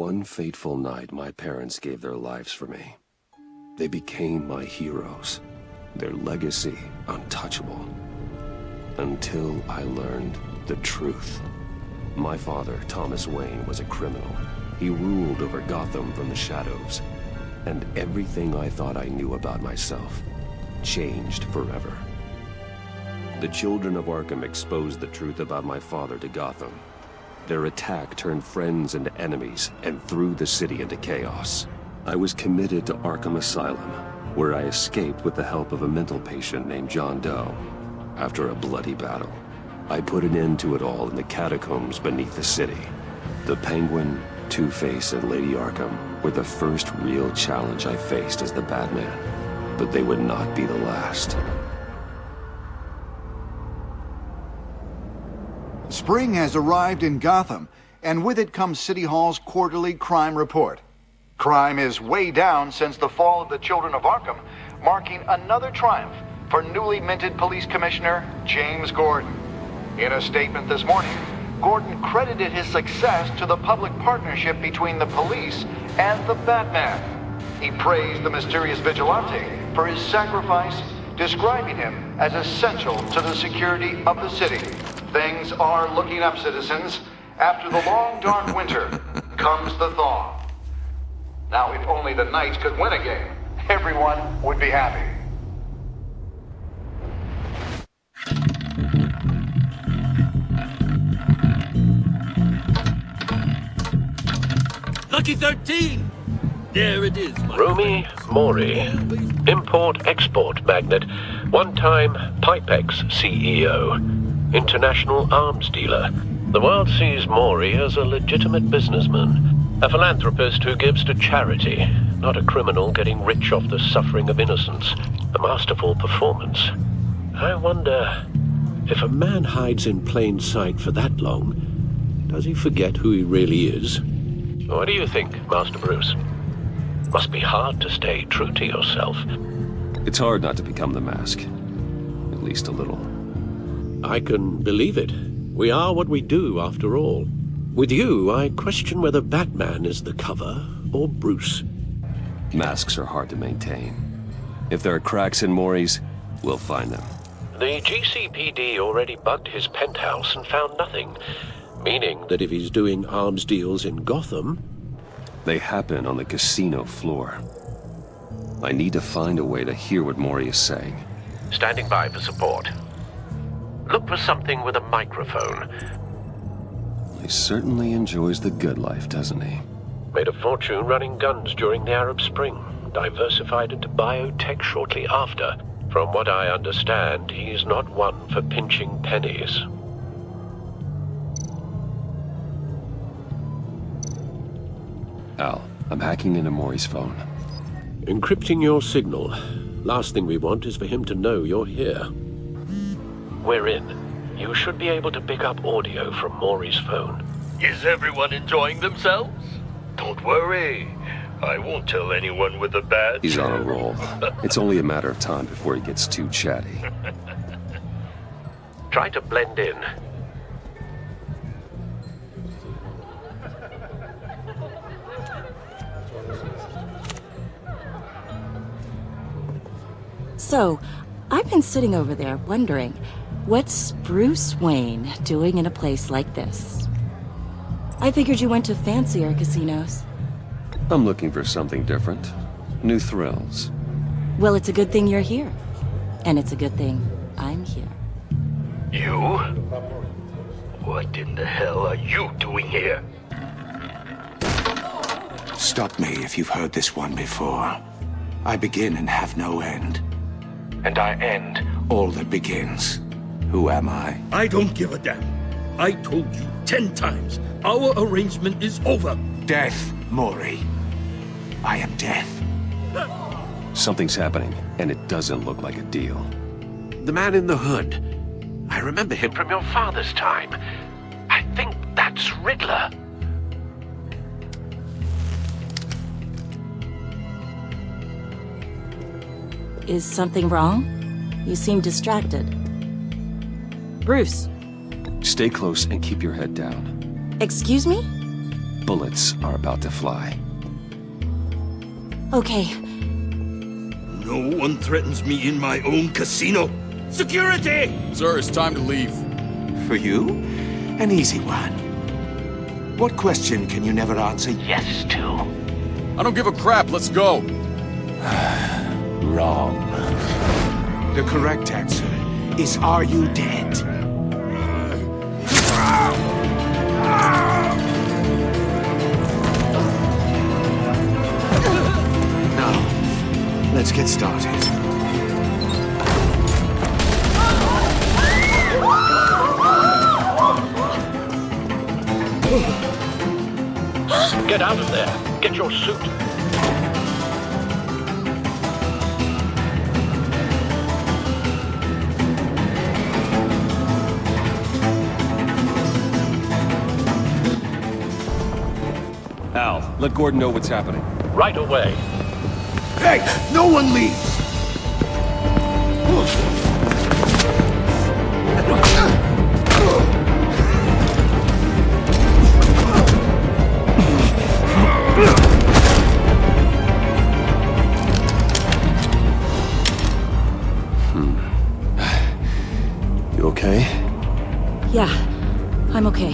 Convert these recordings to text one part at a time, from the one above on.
one fateful night, my parents gave their lives for me. They became my heroes, their legacy untouchable. Until I learned the truth. My father, Thomas Wayne, was a criminal. He ruled over Gotham from the shadows. And everything I thought I knew about myself changed forever. The children of Arkham exposed the truth about my father to Gotham. Their attack turned friends into enemies and threw the city into chaos. I was committed to Arkham Asylum, where I escaped with the help of a mental patient named John Doe. After a bloody battle, I put an end to it all in the catacombs beneath the city. The Penguin, Two-Face, and Lady Arkham were the first real challenge I faced as the Batman, but they would not be the last. Spring has arrived in Gotham, and with it comes City Hall's quarterly crime report. Crime is way down since the fall of the Children of Arkham, marking another triumph for newly minted Police Commissioner James Gordon. In a statement this morning, Gordon credited his success to the public partnership between the police and the Batman. He praised the mysterious vigilante for his sacrifice, describing him as essential to the security of the city. Things are looking up, citizens. After the long, dark winter comes the thaw. Now, if only the Knights could win a game, everyone would be happy. Lucky 13! There it is, my Rumi friends. Mori, import-export magnate, one-time Pipex CEO, international arms dealer. The world sees Mori as a legitimate businessman, a philanthropist who gives to charity, not a criminal getting rich off the suffering of innocence. A masterful performance. I wonder, if a man hides in plain sight for that long, does he forget who he really is? What do you think, Master Bruce? Must be hard to stay true to yourself. It's hard not to become the Mask. At least a little. I can believe it. We are what we do, after all. With you, I question whether Batman is the cover, or Bruce. Masks are hard to maintain. If there are cracks in Mori's, we'll find them. The GCPD already bugged his penthouse and found nothing. Meaning that if he's doing arms deals in Gotham... They happen on the casino floor. I need to find a way to hear what Mori is saying. Standing by for support. Look for something with a microphone. He certainly enjoys the good life, doesn't he? Made a fortune running guns during the Arab Spring. Diversified into biotech shortly after. From what I understand, he's not one for pinching pennies. Al, I'm hacking into Mori's phone. Encrypting your signal. Last thing we want is for him to know you're here. We're in. You should be able to pick up audio from Mori's phone. Is everyone enjoying themselves? Don't worry. I won't tell anyone with a badge. He's on a roll. It's only a matter of time before he gets too chatty. Try to blend in. So, I've been sitting over there wondering, what's Bruce Wayne doing in a place like this? I figured you went to fancier casinos. I'm looking for something different. New thrills. Well, it's a good thing you're here. And it's a good thing I'm here. You? What in the hell are you doing here? Stop me if you've heard this one before. I begin and have no end. And I end all that begins. Who am I? I don't give a damn. I told you 10 times. Our arrangement is over. Death, Mori. I am death. Something's happening, and it doesn't look like a deal. The man in the hood. I remember him from your father's time. I think that's Riddler. Is something wrong? You seem distracted. Bruce. Stay close and keep your head down. Excuse me? bullets are about to fly. Okay, No one threatens me in my own casino. Security! Sir, it's time to leave. For you, an easy one. What question can you never answer yes to? I don't give a crap, let's go. Wrong. The correct answer is, are you dead? Now, let's get started. Get out of there. Get your suit. Al, let Gordon know what's happening. Right away. Hey, no one leaves! You okay? yeah, I'm okay.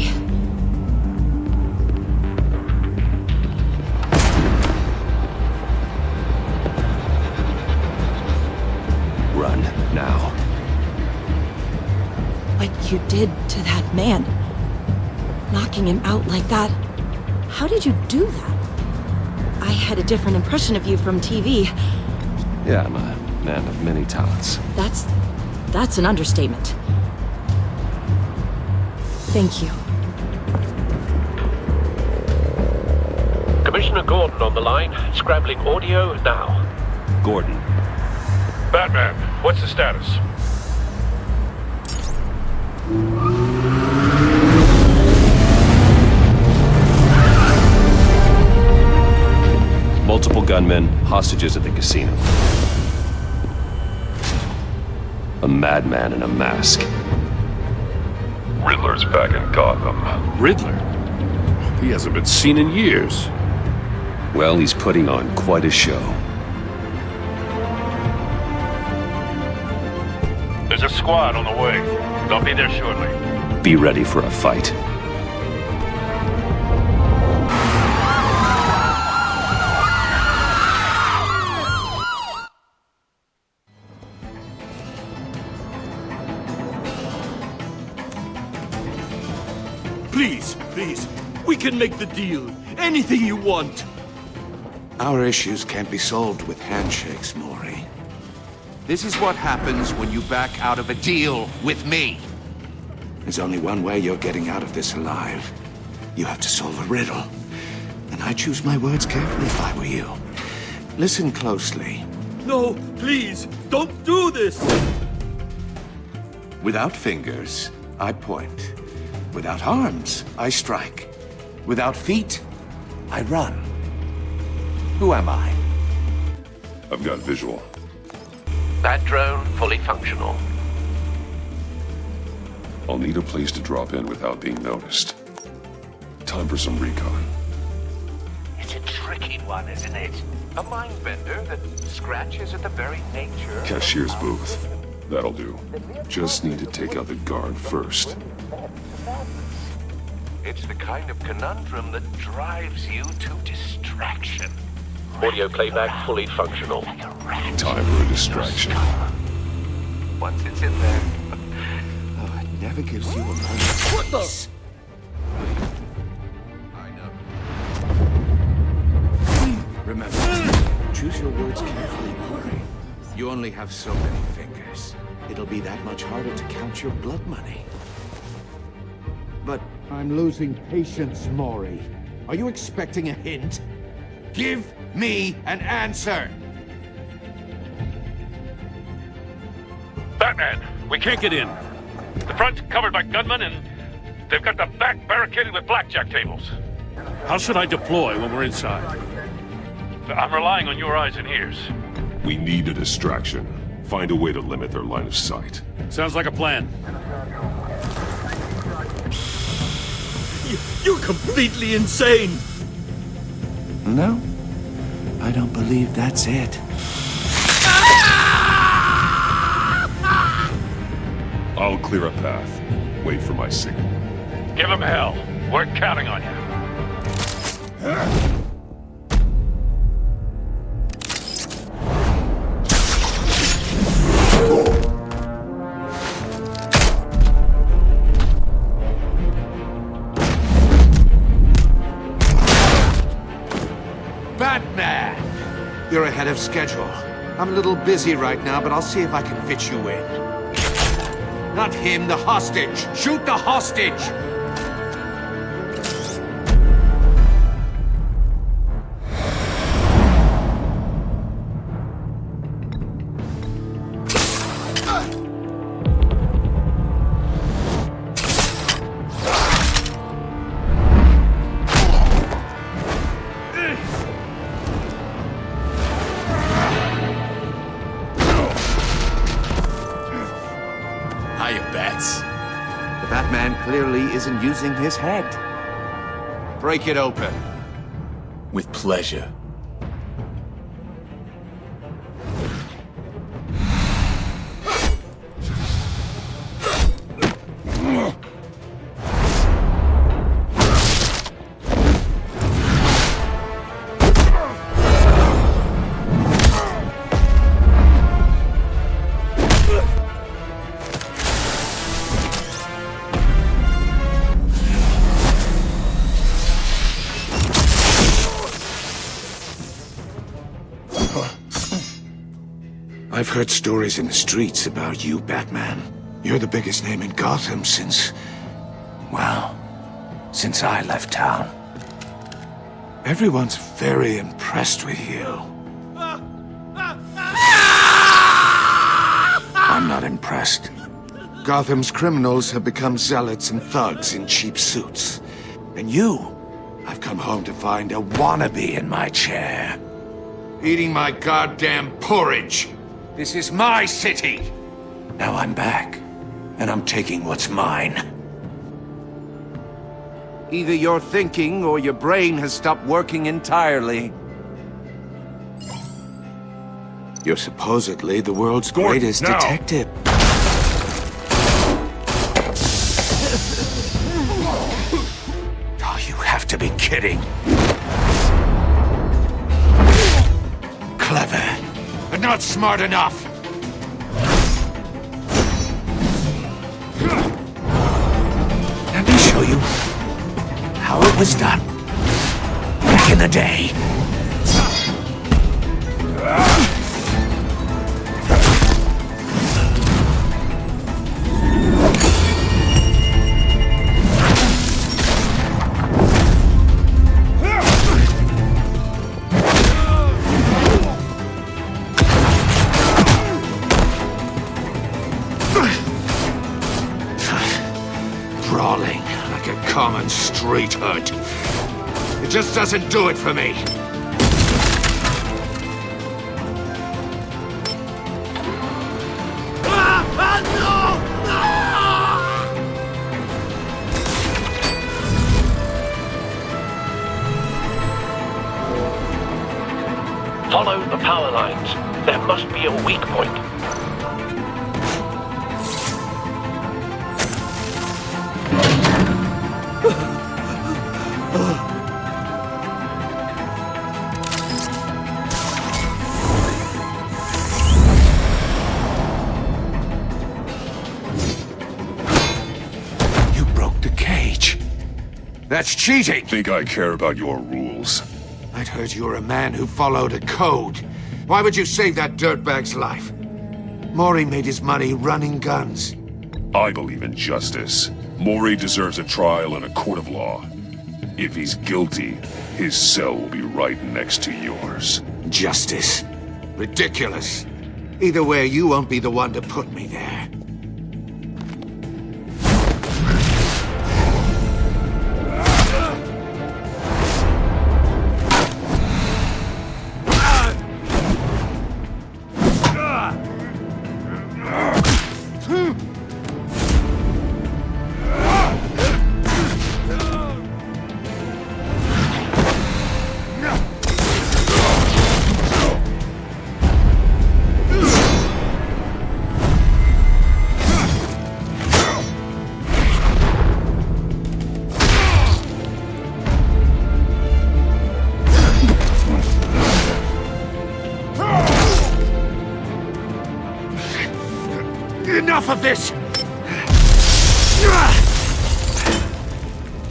Run, now. What you did to that man, knocking him out like that, how did you do that? I had a different impression of you from TV. Yeah, I'm a man of many talents. That's an understatement. Thank you. Commissioner Gordon on the line. Scrambling audio now. Gordon. Batman, what's the status? Multiple gunmen, hostages at the casino. A madman in a mask. Riddler's back in Gotham. Riddler? He hasn't been seen in years. Well, he's putting on quite a show. There's a squad on the way. They'll be there shortly. Be ready for a fight. Please, we can make the deal. Anything you want. Our issues can't be solved with handshakes, Maury. This is what happens when you back out of a deal with me. There's only one way you're getting out of this alive. You have to solve a riddle. And I choose my words carefully if I were you. Listen closely. No, please, don't do this. Without fingers, I point. Without arms, I strike. Without feet, I run. Who am I? I've got visual. That drone fully functional. I'll need a place to drop in without being noticed. Time for some recon. It's a tricky one, isn't it? A mind bender that scratches at the very nature. Cashier's booth. That'll do. Just need to take out the guard first. It's the kind of conundrum that drives you to distraction. Audio playback fully functional. Time for a distraction. Once it's in there. Oh, it never gives you a moment's What the? peace. I know. Remember, choose your words carefully, Maury. You only have so many fingers. It'll be that much harder to count your blood money. But I'm losing patience, Maury. Are you expecting a hint? give me an answer! Batman, we can't get in. The front's covered by gunmen and they've got the back barricaded with blackjack tables. How should I deploy when we're inside? I'm relying on your eyes and ears. We need a distraction. Find a way to limit their line of sight. Sounds like a plan. You're completely insane! No, I don't believe that's it. I'll clear a path. Wait for my signal. Give him hell. We're counting on you. Batman! You're ahead of schedule. I'm a little busy right now, but I'll see if I can fit you in. Not him, the hostage! Shoot the hostage! The Batman clearly isn't using his head. Break it open. With pleasure. I've heard stories in the streets about you, Batman. You're the biggest name in Gotham since... well, since I left town. Everyone's very impressed with you. I'm not impressed. Gotham's criminals have become zealots and thugs in cheap suits. And you, I've come home to find a wannabe in my chair. Eating my goddamn porridge. This is my city. Now I'm back, and I'm taking what's mine. Either you're thinking or your brain has stopped working entirely. You're supposedly the world's greatest detective. Oh, you have to be kidding. Clever, but not smart enough. Let me show you how it was done back in the day. Brawling like a common street hood. It just doesn't do it for me. Follow the power lines. There must be a weak point. You broke the cage. That's cheating. Think I care about your rules? I'd heard you were a man who followed a code. Why would you save that dirtbag's life? Mori made his money running guns. I believe in justice. Mori deserves a trial in a court of law. If he's guilty, his cell will be right next to yours. Justice. Ridiculous. Either way, you won't be the one to put me there. of this!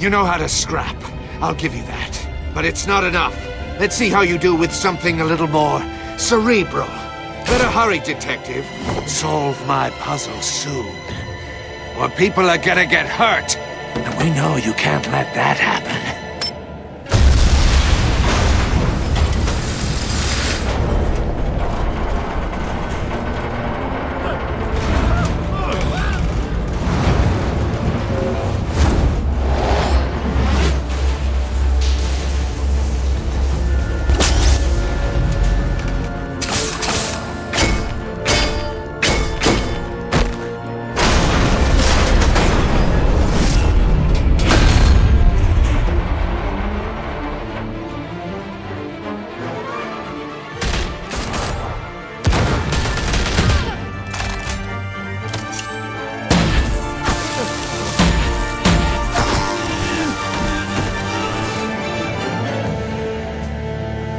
You know how to scrap. I'll give you that. But it's not enough. Let's see how you do with something a little more cerebral. Better hurry, detective. Solve my puzzle soon. Or people are gonna get hurt. And we know you can't let that happen.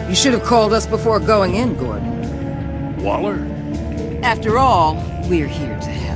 You should have called us before going in, Gordon. Waller? After all, we're here to help.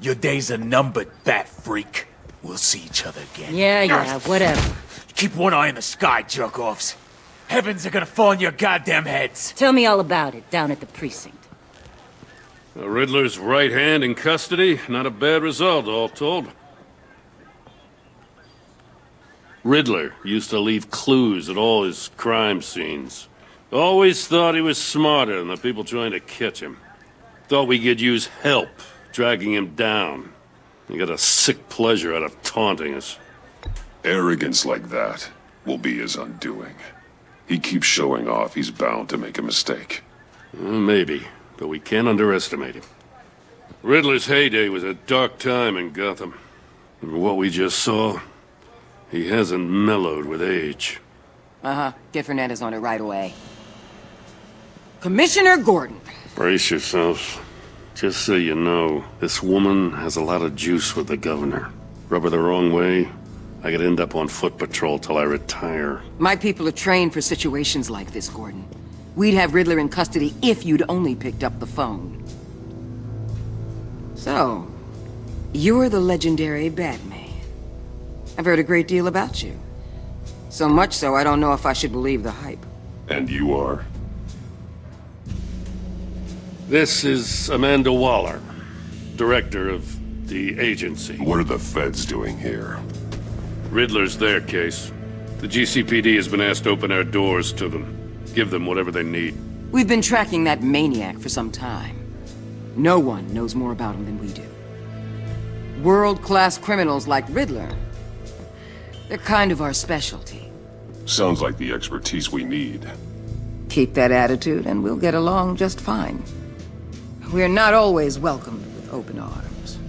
Your days are numbered, bat freak. We'll see each other again. Yeah, whatever. Keep one eye in the sky, jerk-offs. Heavens are gonna fall on your goddamn heads. Tell me all about it down at the precinct. The Riddler's right hand in custody. Not a bad result, all told. Riddler used to leave clues at all his crime scenes. Always thought he was smarter than the people trying to catch him. Thought we could use help dragging him down. He got a sick pleasure out of taunting us. Arrogance like that will be his undoing. He keeps showing off, he's bound to make a mistake. Maybe, but we can't underestimate him. Riddler's heyday was a dark time in Gotham. And what we just saw, he hasn't mellowed with age. Get Fernandez on it right away. Commissioner Gordon. Brace yourselves. Just so you know, this woman has a lot of juice with the governor. Rub her the wrong way, I could end up on foot patrol till I retire. My people are trained for situations like this, Gordon. We'd have Riddler in custody if you'd only picked up the phone. So, you're the legendary Batman. I've heard a great deal about you. So much so, I don't know if I should believe the hype. And you are? This is Amanda Waller, director of the agency. What are the feds doing here? Riddler's their case. The GCPD has been asked to open our doors to them. Give them whatever they need. We've been tracking that maniac for some time. No one knows more about him than we do. World-class criminals like Riddler. They're kind of our specialty. Sounds like the expertise we need. Keep that attitude and we'll get along just fine. We're not always welcomed with open arms.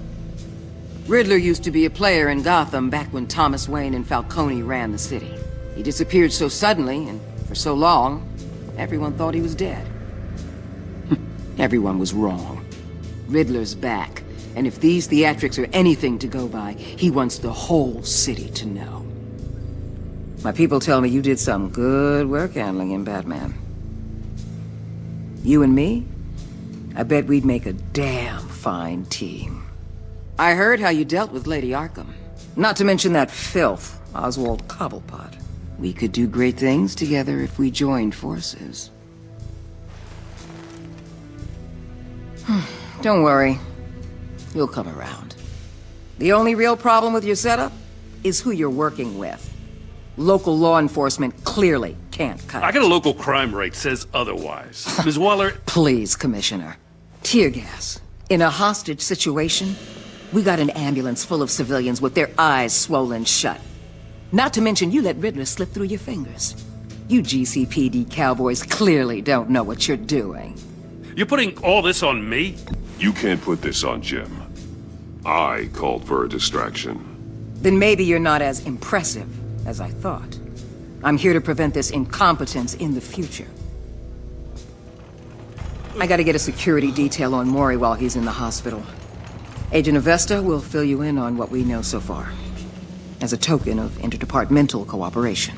Riddler used to be a player in Gotham back when Thomas Wayne and Falcone ran the city. He disappeared so suddenly and for so long, everyone thought he was dead. Everyone was wrong. Riddler's back, and if these theatrics are anything to go by, he wants the whole city to know. My people tell me you did some good work handling him, Batman. You and me? I bet we'd make a damn fine team. I heard how you dealt with Lady Arkham. Not to mention that filth, Oswald Cobblepot. We could do great things together if we joined forces. Don't worry. You'll come around. The only real problem with your setup is who you're working with. Local law enforcement clearly can't cut it. I got a local crime rate says otherwise. Ms. Waller... Please, Commissioner. Tear gas. In a hostage situation, we got an ambulance full of civilians with their eyes swollen shut. Not to mention you let Riddler slip through your fingers. You GCPD cowboys clearly don't know what you're doing. You're putting all this on me? You can't put this on Jim. I called for a distraction. Then maybe you're not as impressive as I thought. I'm here to prevent this incompetence in the future. I gotta get a security detail on Mori while he's in the hospital. Agent Avesta will fill you in on what we know so far, as a token of interdepartmental cooperation.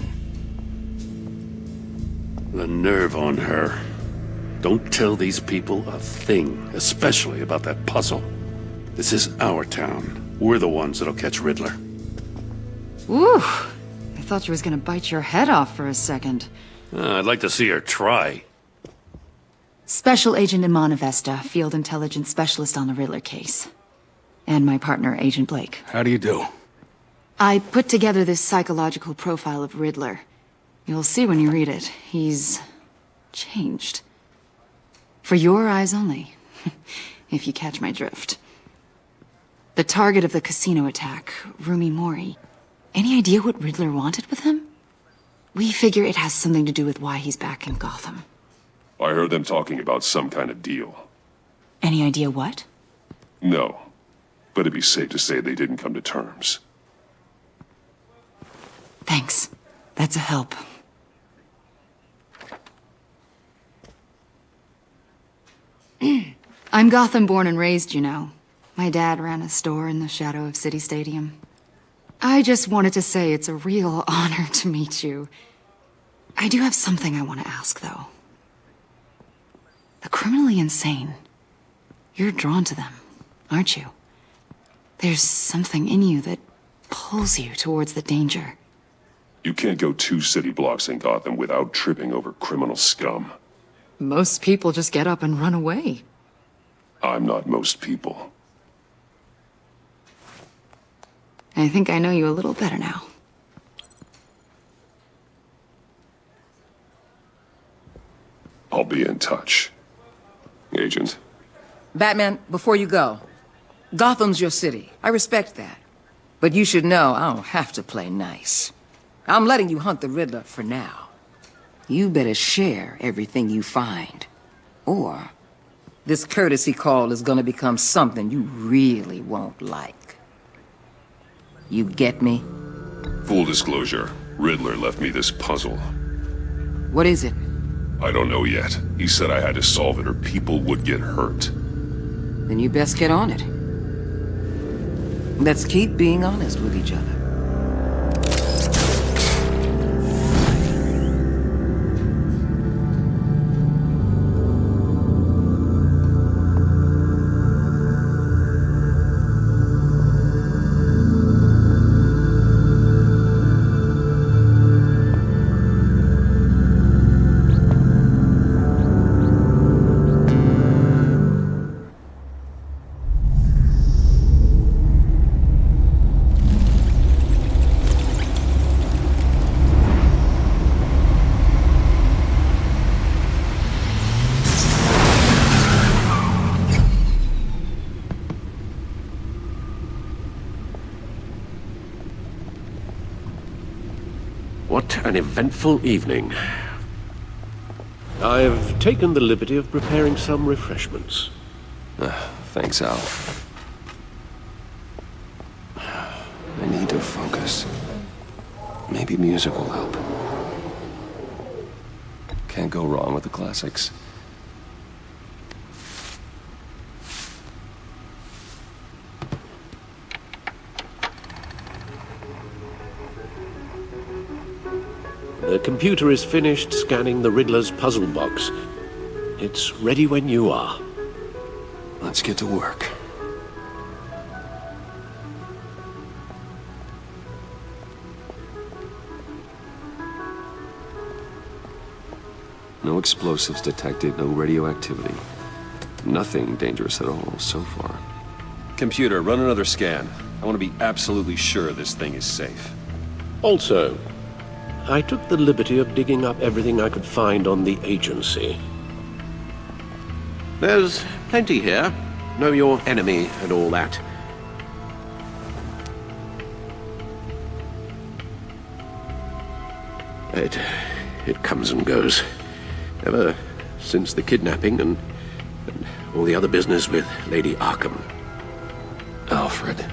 The nerve on her. Don't tell these people a thing, especially about that puzzle. This is our town. We're the ones that'll catch Riddler. Ooh, I thought she was gonna bite your head off for a second. I'd like to see her try. Special Agent Iman Avesta, Field Intelligence Specialist on the Riddler case. And my partner, Agent Blake. How do you do? I put together this psychological profile of Riddler. You'll see when you read it. He's changed. For your eyes only, if you catch my drift. The target of the casino attack, Rumi Mori. Any idea what Riddler wanted with him? We figure it has something to do with why he's back in Gotham. I heard them talking about some kind of deal. Any idea what? No, but it'd be safe to say they didn't come to terms. Thanks. That's a help. I'm Gotham born and raised, you know. My dad ran a store in the shadow of City Stadium. I just wanted to say it's a real honor to meet you. I do have something I want to ask, though. The criminally insane. You're drawn to them, aren't you? There's something in you that pulls you towards the danger. You can't go 2 city blocks in Gotham without tripping over criminal scum. Most people just get up and run away. I'm not most people. I think I know you a little better now. I'll be in touch. Agent. Batman, before you go, Gotham's your city. I respect that. But you should know I don't have to play nice. I'm letting you hunt the Riddler for now. You better share everything you find. Or this courtesy call is gonna become something you really won't like. You get me? Full disclosure, Riddler left me this puzzle. What is it? I don't know yet. He said I had to solve it or people would get hurt. Then you best get on it. Let's keep being honest with each other. What an eventful evening. I've taken the liberty of preparing some refreshments. Thanks, Al. I need to focus. Maybe music will help. Can't go wrong with the classics. The computer is finished scanning the Riddler's puzzle box. It's ready when you are. Let's get to work. No explosives detected, no radioactivity. Nothing dangerous at all so far. Computer, run another scan. I want to be absolutely sure this thing is safe. Also, I took the liberty of digging up everything I could find on the agency. There's plenty here. Know your enemy and all that. It comes and goes. Ever since the kidnapping and all the other business with Lady Arkham. Alfred.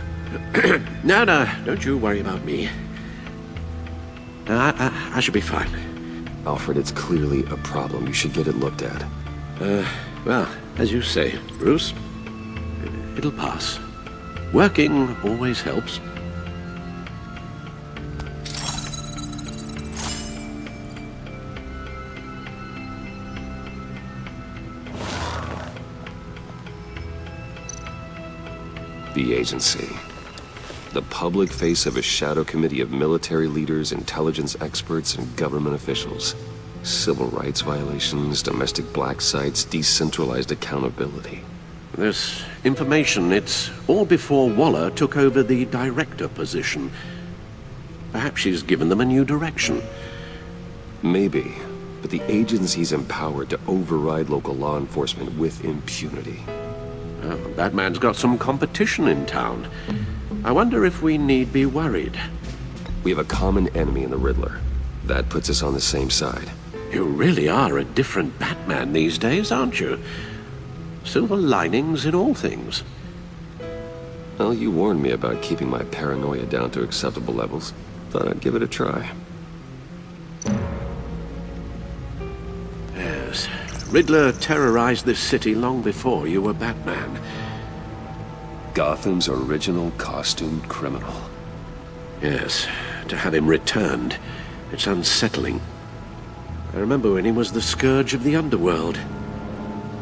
No, don't you worry about me. I should be fine. Alfred, it's clearly a problem. You should get it looked at. Well, as you say, Bruce, it'll pass. Working always helps. The agency. The public face of a shadow committee of military leaders, intelligence experts, and government officials. Civil rights violations, domestic black sites, decentralized accountability. This information, it's all before Waller took over the director position. Perhaps she's given them a new direction. Maybe, but the agency's empowered to override local law enforcement with impunity. Well, Batman's got some competition in town. I wonder if we need be worried. We have a common enemy in the Riddler. That puts us on the same side. You really are a different Batman these days, aren't you? Silver linings in all things. Well, you warned me about keeping my paranoia down to acceptable levels. Thought I'd give it a try. Yes. Riddler terrorized this city long before you were Batman. Gotham's original costumed criminal. Yes. To have him returned, it's unsettling. I remember when he was the scourge of the underworld.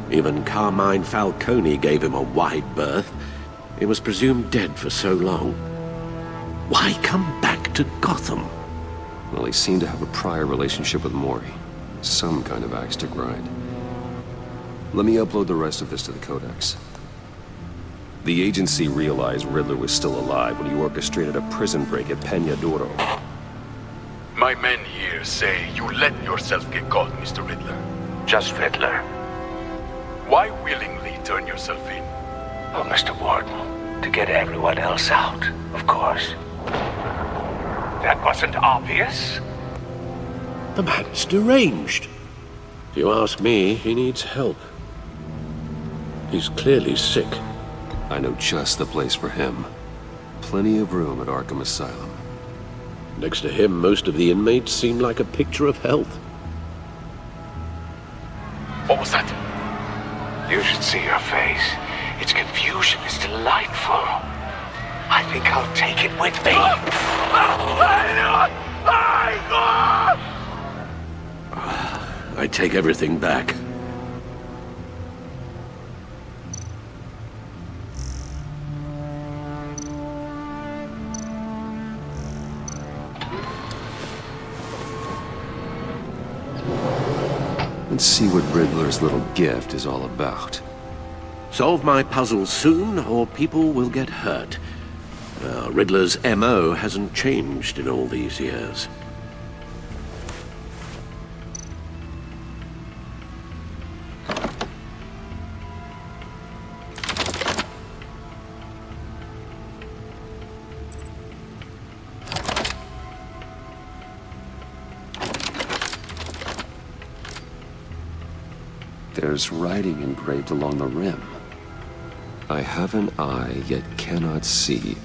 Even Carmine Falcone gave him a wide berth. He was presumed dead for so long. Why come back to Gotham? Well, he seemed to have a prior relationship with Mori. Some kind of axe to grind. Let me upload the rest of this to the Codex. The agency realized Riddler was still alive when he orchestrated a prison break at Peña Duro. My men here say you let yourself get caught, Mr. Riddler. Just Riddler. Why willingly turn yourself in? Oh, Mr. Warden, to get everyone else out, of course. That wasn't obvious? The man's deranged. If you ask me, he needs help. He's clearly sick. I know just the place for him. Plenty of room at Arkham Asylum. Next to him, most of the inmates seem like a picture of health. What was that? You should see your face. Its confusion is delightful. I think I'll take it with me. I take everything back. Let's see what Riddler's little gift is all about. Solve my puzzle soon, or people will get hurt. Riddler's M.O. hasn't changed in all these years. There's writing engraved along the rim. I have an eye, yet cannot see.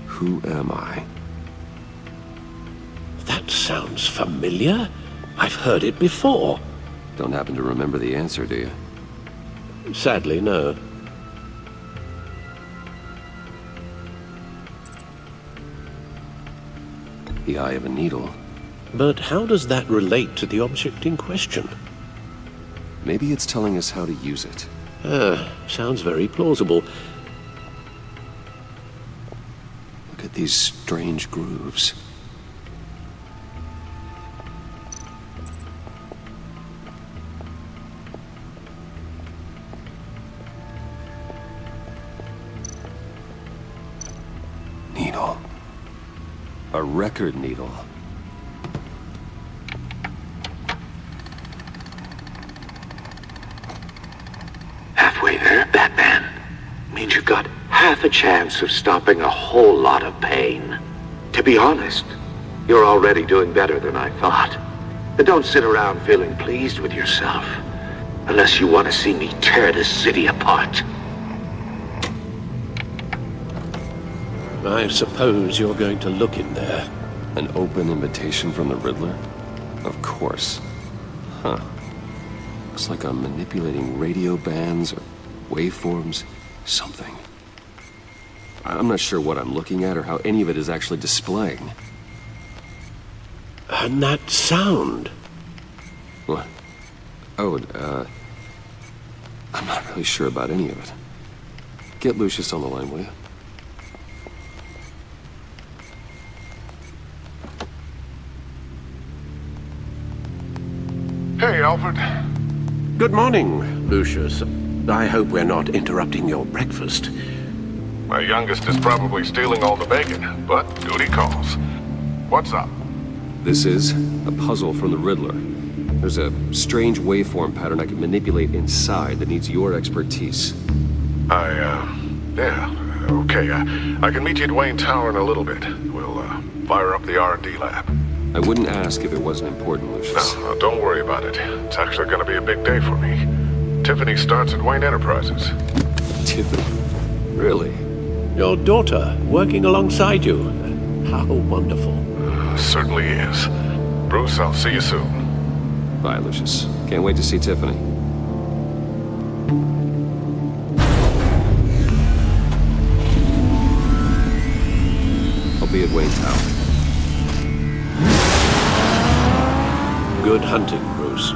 Who am I? That sounds familiar. I've heard it before. Don't happen to remember the answer, do you? Sadly, no. The eye of a needle. But how does that relate to the object in question? Maybe it's telling us how to use it. Sounds very plausible. Look at these strange grooves. Needle. A record needle. Halfway there, Batman. Means you've got half a chance of stopping a whole lot of pain. To be honest, you're already doing better than I thought. But don't sit around feeling pleased with yourself. Unless you want to see me tear this city apart. I suppose you're going to look in there. An open invitation from the Riddler? Of course. Huh. Looks like I'm manipulating radio bands or waveforms. Something. I'm not sure what I'm looking at or how any of it is actually displaying. And that sound? What? Oh, I'm not really sure about any of it. Get Lucius on the line, will you? Hey, Alfred. Good morning, Lucius. I hope we're not interrupting your breakfast. My youngest is probably stealing all the bacon, but duty calls. What's up? This is a puzzle from the Riddler. There's a strange waveform pattern I can manipulate inside that needs your expertise. Yeah, okay. I can meet you at Wayne Tower in a little bit. We'll, fire up the R&D lab. I wouldn't ask if it wasn't important, Lucius. No, don't worry about it. It's actually gonna be a big day for me. Tiffany starts at Wayne Enterprises. Tiffany? Really? Your daughter, working alongside you. How wonderful. Certainly is. Bruce, I'll see you soon. Bye, Lucius. Can't wait to see Tiffany. I'll be at Wayne Tower. Good hunting, Bruce.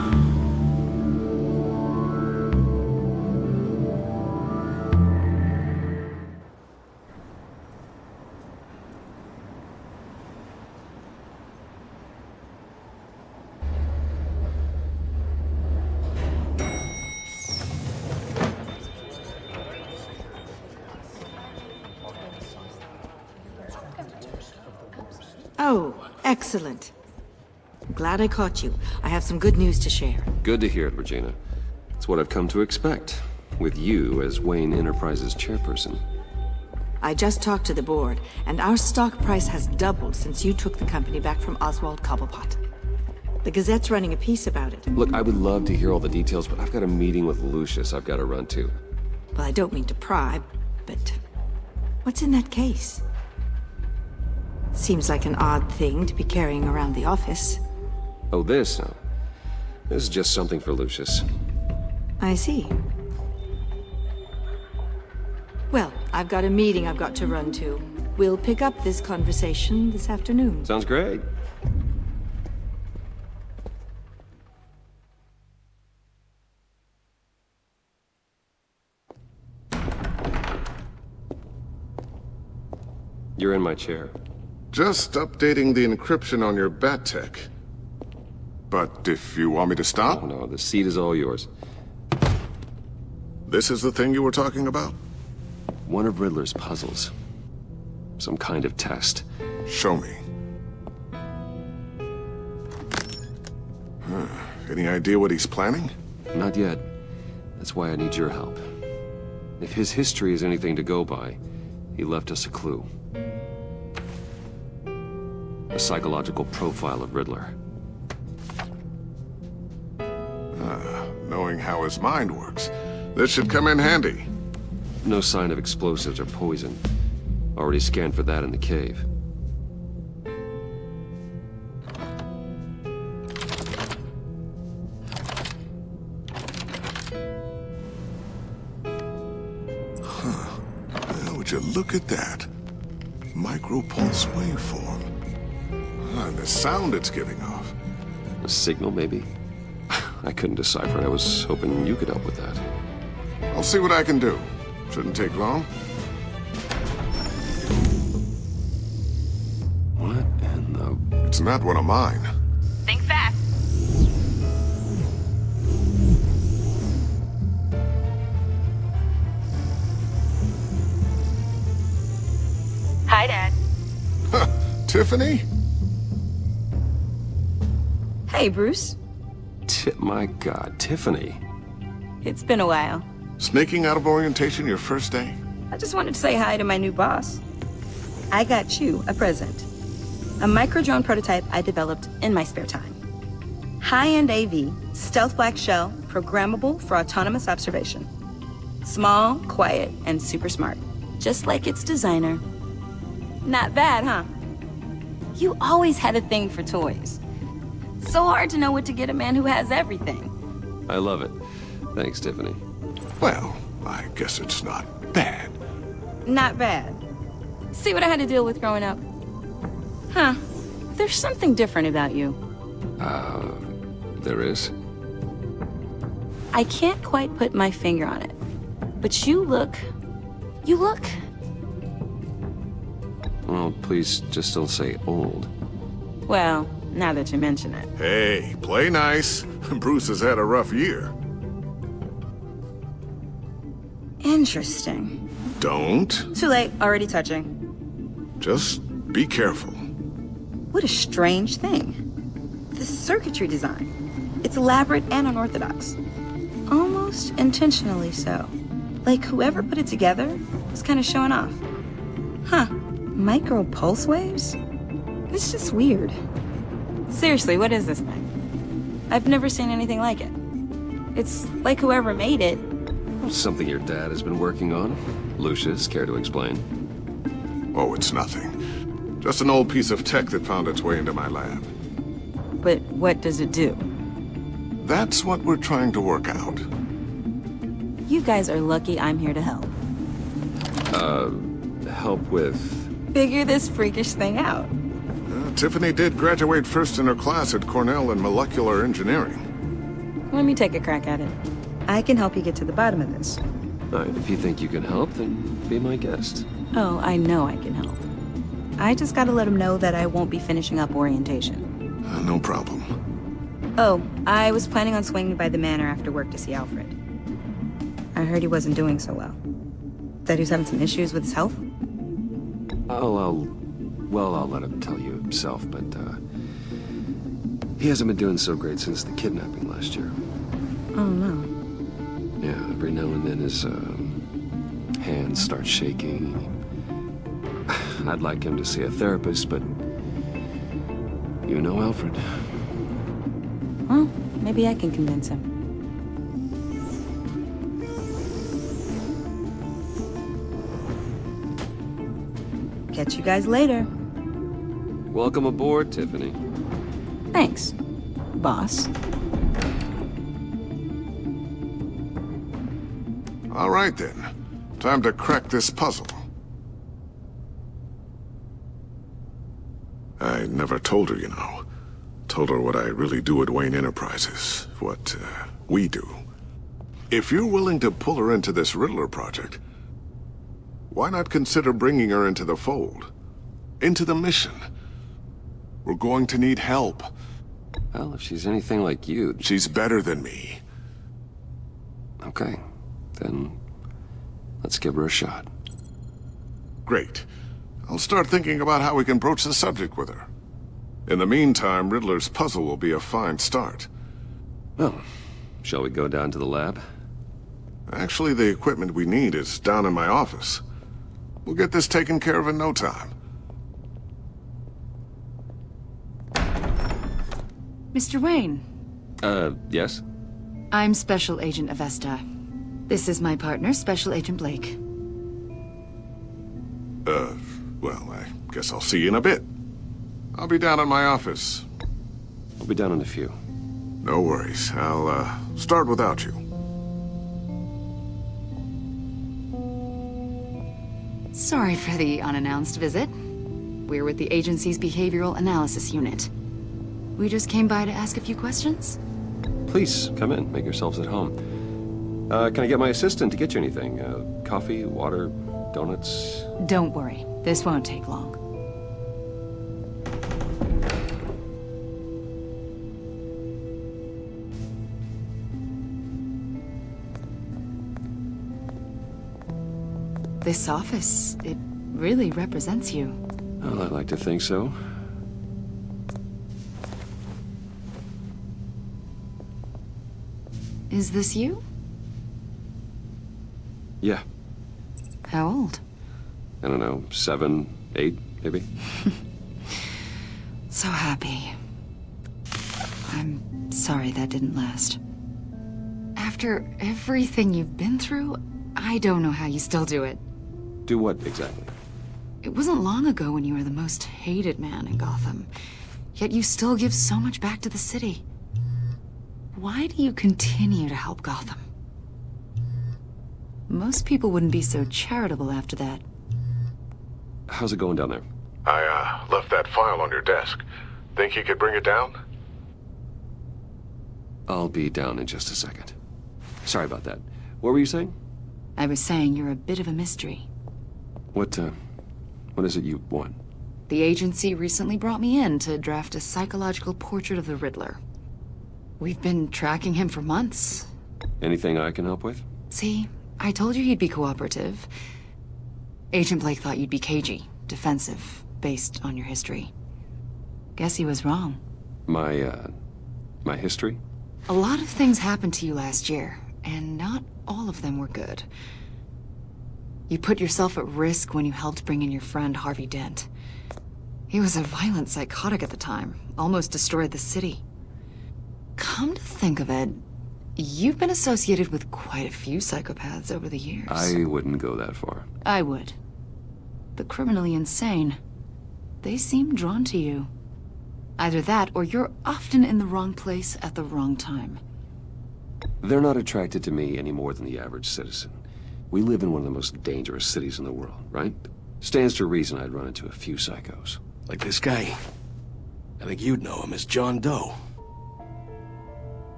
Oh, excellent. I'm glad I caught you. I have some good news to share. Good to hear it, Regina. It's what I've come to expect, with you as Wayne Enterprises chairperson. I just talked to the board, and our stock price has doubled since you took the company back from Oswald Cobblepot. The Gazette's running a piece about it. Look, I would love to hear all the details, but I've got a meeting with Lucius I've got to run to. Well, I don't mean to pry, but what's in that case? Seems like an odd thing to be carrying around the office. Oh, this? No. This is just something for Lucius. I see. Well, I've got a meeting I've got to run to. We'll pick up this conversation this afternoon. Sounds great. You're in my chair. Just updating the encryption on your bat tech. But if you want me to stop? Oh, no, the seat is all yours. This is the thing you were talking about? One of Riddler's puzzles. Some kind of test. Show me. Any idea what he's planning? Not yet. That's why I need your help. If his history is anything to go by, he left us a clue. A psychological profile of Riddler. Knowing how his mind works, this should come in handy. No sign of explosives or poison. Already scanned for that in the cave. Would you look at that? Micropulse waveform. And the sound it's giving off. A signal, maybe? I couldn't decipher it. I was hoping you could help with that. I'll see what I can do. Shouldn't take long. What in the... It's not one of mine. Think fast. Hi, Dad. Tiffany? Hey, Bruce. My God, Tiffany. It's been a while. Sneaking out of orientation your first day? I just wanted to say hi to my new boss. I got you a present. A micro-drone prototype I developed in my spare time. High-end AV, stealth black shell, programmable for autonomous observation. Small, quiet, and super smart. Just like its designer. Not bad, huh? You always had a thing for toys. So hard to know what to get a man who has everything. I love it. Thanks, Tiffany. Well, I guess it's not bad. Not bad. See what I had to deal with growing up? Huh. There's something different about you. There is? I can't quite put my finger on it. But you look... Well, please just don't say old. Well, now that you mention it. Hey, play nice. Bruce has had a rough year. Interesting. Don't. Too late, already touching. Just be careful. What a strange thing. The circuitry design. It's elaborate and unorthodox. Almost intentionally so. Like whoever put it together was kind of showing off. Huh. Micro pulse waves? It's just weird. Seriously, what is this thing? I've never seen anything like it. It's like whoever made it. Something your dad has been working on. Lucius, care to explain? Oh, it's nothing. Just an old piece of tech that found its way into my lab. But what does it do? That's what we're trying to work out. You guys are lucky I'm here to help. Help with... Figure this freakish thing out. Tiffany did graduate first in her class at Cornell in molecular engineering. Let me take a crack at it. I can help you get to the bottom of this. All right, if you think you can help, then be my guest. Oh, I know I can help. I just gotta let him know that I won't be finishing up orientation. No problem. Oh, I was planning on swinging by the manor after work to see Alfred. I heard he wasn't doing so well. That he was having some issues with his health? I'll let him tell you himself, but, he hasn't been doing so great since the kidnapping last year. Oh, no. Yeah, every now and then his, hands start shaking. I'd like him to see a therapist, but... You know Alfred. Well, maybe I can convince him. Catch you guys later. Welcome aboard, Tiffany. Thanks, boss. All right, then. Time to crack this puzzle. I never told her, you know. Told her what I really do at Wayne Enterprises. What, we do. If you're willing to pull her into this Riddler project, why not consider bringing her into the fold? Into the mission? We're going to need help. Well, if she's anything like you... She's better than me. Okay. Then... let's give her a shot. Great. I'll start thinking about how we can broach the subject with her. In the meantime, Riddler's puzzle will be a fine start. Well, shall we go down to the lab? Actually, the equipment we need is down in my office. We'll get this taken care of in no time. Mr. Wayne. Yes? I'm Special Agent Avesta. This is my partner, Special Agent Blake. Well, I guess I'll see you in a bit. I'll be down in my office. I'll be down in a few. No worries. I'll, start without you. Sorry for the unannounced visit. We're with the agency's Behavioral Analysis Unit. We just came by to ask a few questions. Please, come in. Make yourselves at home. Can I get my assistant to get you anything? Coffee, water, donuts? Don't worry. This won't take long. This office, it really represents you. Well, I'd like to think so. Is this you? Yeah. How old? I don't know, 7, 8, maybe? So happy. I'm Sorry that didn't last. After everything you've been through, I don't know how you still do it. Do what, exactly? It wasn't long ago when you were the most hated man in Gotham. Yet you still give so much back to the city. Why do you continue to help Gotham? Most people wouldn't be so charitable after that. How's it going down there? I, left that file on your desk. Think you could bring it down? I'll be down in just a second. Sorry about that. What were you saying? I was saying you're a bit of a mystery. What is it you want? The agency recently brought me in to draft a psychological portrait of the Riddler. We've been tracking him for months. Anything I can help with? See, I told you he'd be cooperative. Agent Blake thought you'd be cagey, defensive, based on your history. Guess he was wrong. My history? A lot of things happened to you last year, and not all of them were good. You put yourself at risk when you helped bring in your friend Harvey Dent. He was a violent psychotic at the time, almost destroyed the city. Come to think of it, you've been associated with quite a few psychopaths over the years. I wouldn't go that far. I would. The criminally insane. They seem drawn to you. Either that, or you're often in the wrong place at the wrong time. They're not attracted to me any more than the average citizen. We live in one of the most dangerous cities in the world, right? Stands to reason I'd run into a few psychos. Like this guy. I think you'd know him as John Doe.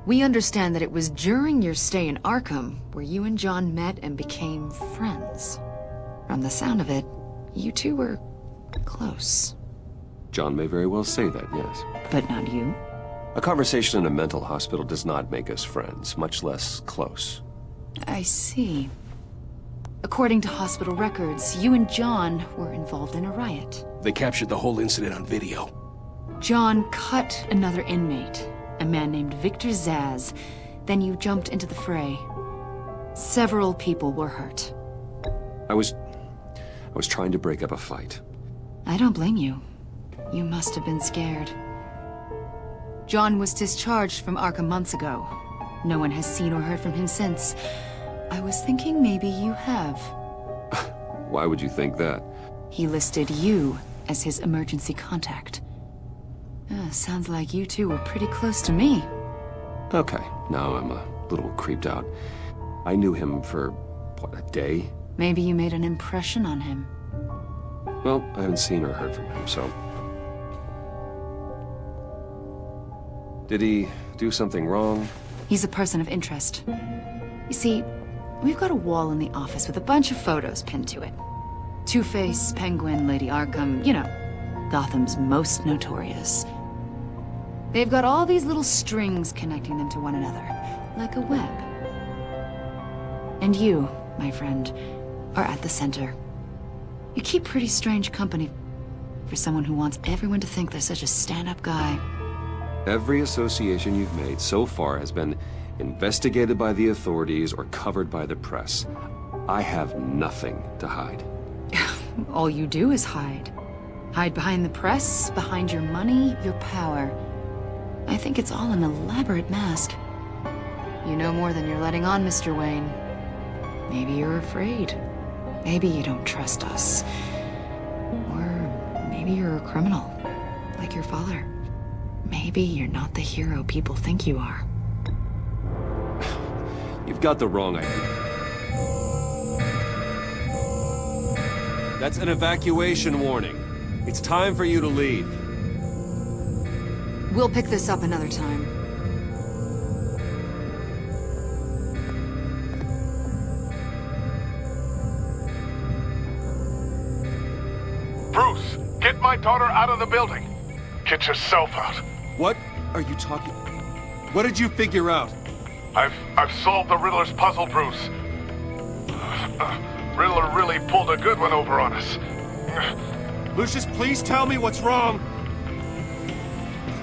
We understand that it was during your stay in Arkham where you and John met and became friends. From the sound of it, you two were close. John may very well say that, yes. But not you? A conversation in a mental hospital does not make us friends, much less close. I see. According to hospital records, you and John were involved in a riot. They captured the whole incident on video. John cut another inmate, a man named Victor Zsasz. Then you jumped into the fray. Several people were hurt. I was trying to break up a fight. I don't blame you. You must have been scared. John was discharged from Arkham months ago. No one has seen or heard from him since. I was thinking maybe you have. Why would you think that? He listed you as his emergency contact. Sounds like you two were pretty close to me. Okay, now I'm a little creeped out. I knew him for, what, a day? Maybe you made an impression on him. Well, I haven't seen or heard from him, so... Did he do something wrong? He's a person of interest. You see, we've got a wall in the office with a bunch of photos pinned to it. Two-Face, Penguin, Lady Arkham, you know, Gotham's most notorious. They've got all these little strings connecting them to one another, like a web. And you, my friend, are at the center. You keep pretty strange company for someone who wants everyone to think they're such a stand-up guy. Every association you've made so far has been investigated by the authorities or covered by the press. I have nothing to hide. All you do is hide. Hide behind the press, behind your money, your power. I think it's all an elaborate mask. You know more than you're letting on, Mr. Wayne. Maybe you're afraid. Maybe you don't trust us. Or maybe you're a criminal, like your father. Maybe you're not the hero people think you are. You've got the wrong idea. That's an evacuation warning. It's time for you to leave. We'll pick this up another time. Bruce, get my daughter out of the building. Get yourself out. What are you talking? What did you figure out? I've solved the Riddler's puzzle, Bruce. Riddler really pulled a good one over on us. Lucius, please tell me what's wrong.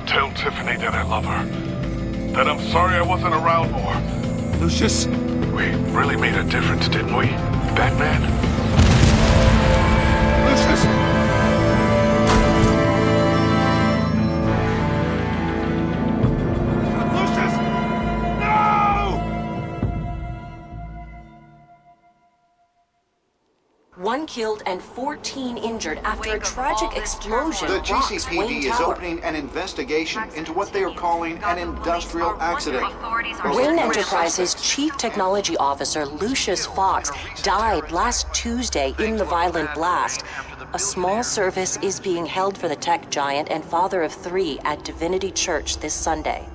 Tell Tiffany that I love her. That I'm sorry I wasn't around more. Lucius! We really made a difference, didn't we, Batman? Lucius! 1 killed and 14 injured after a tragic explosion The rocks Wayne GCPD is Tower. opening an investigation into what they are calling an industrial accident. Wayne Enterprises' Chief Technology Officer, Lucius Fox, died last Tuesday in the violent blast. A small service is being held for the tech giant and father of 3 at Divinity Church this Sunday.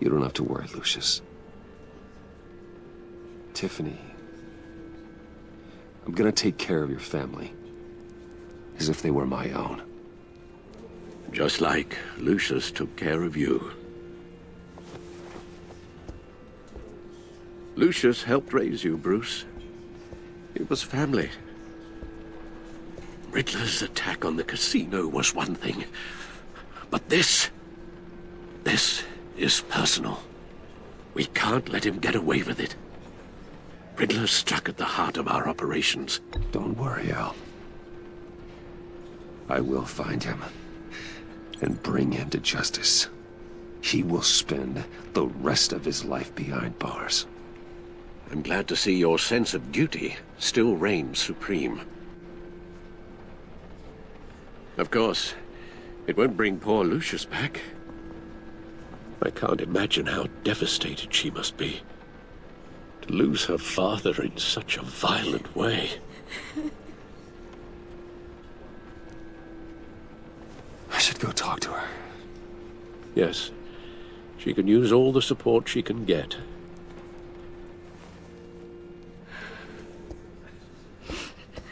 You don't have to worry, Lucius. Tiffany, I'm gonna take care of your family, as if they were my own. Just like Lucius took care of you. Lucius helped raise you, Bruce. It was family. Riddler's attack on the casino was one thing, but this is personal. We can't let him get away with it. Riddler struck at the heart of our operations. Don't worry, Al. I will find him and bring him to justice. He will spend the rest of his life behind bars. I'm glad to see your sense of duty still reigns supreme. Of course, it won't bring poor Lucius back. I can't imagine how devastated she must be. To lose her father in such a violent way. I should go talk to her. Yes, she can use all the support she can get.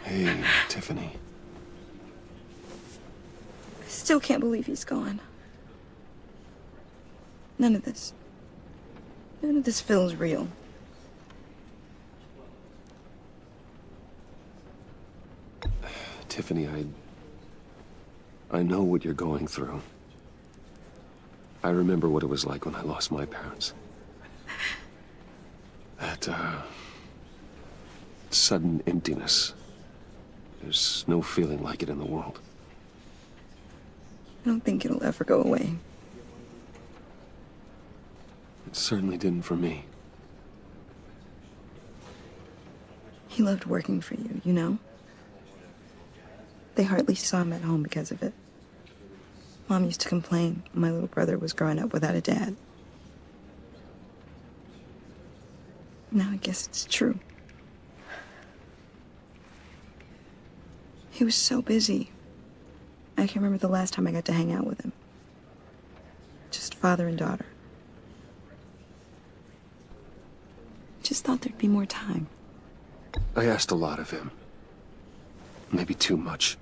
Hey, Tiffany. I still can't believe he's gone. None of this feels real. Tiffany, I know what you're going through. I remember what it was like when I lost my parents. That, sudden emptiness. There's no feeling like it in the world. I don't think it'll ever go away. It certainly didn't for me. He loved working for you, you know? They hardly saw him at home because of it. Mom used to complain when my little brother was growing up without a dad. Now I guess it's true. He was so busy. I can't remember the last time I got to hang out with him. Just father and daughter. Just thought there'd be more time. I asked a lot of him. Maybe too much.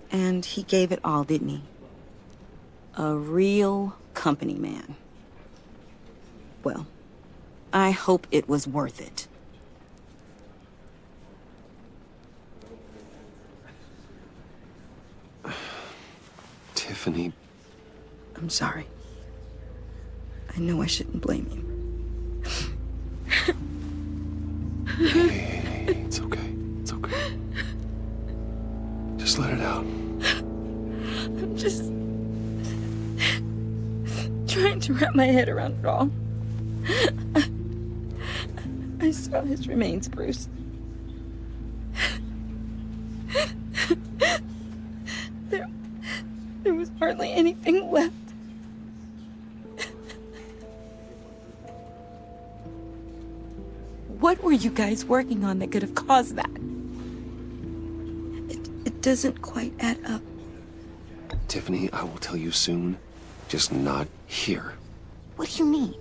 And he gave it all, didn't he? A real company man. Well, I hope it was worth it. Tiffany. I'm sorry. I know I shouldn't blame you. Hey, it's okay. It's okay. Just let it out. I'm just trying to wrap my head around it all. I saw his remains, Bruce. There was hardly anything left. What were you guys working on that could have caused that? It doesn't quite add up. Tiffany, I will tell you soon. Just not here. What do you mean?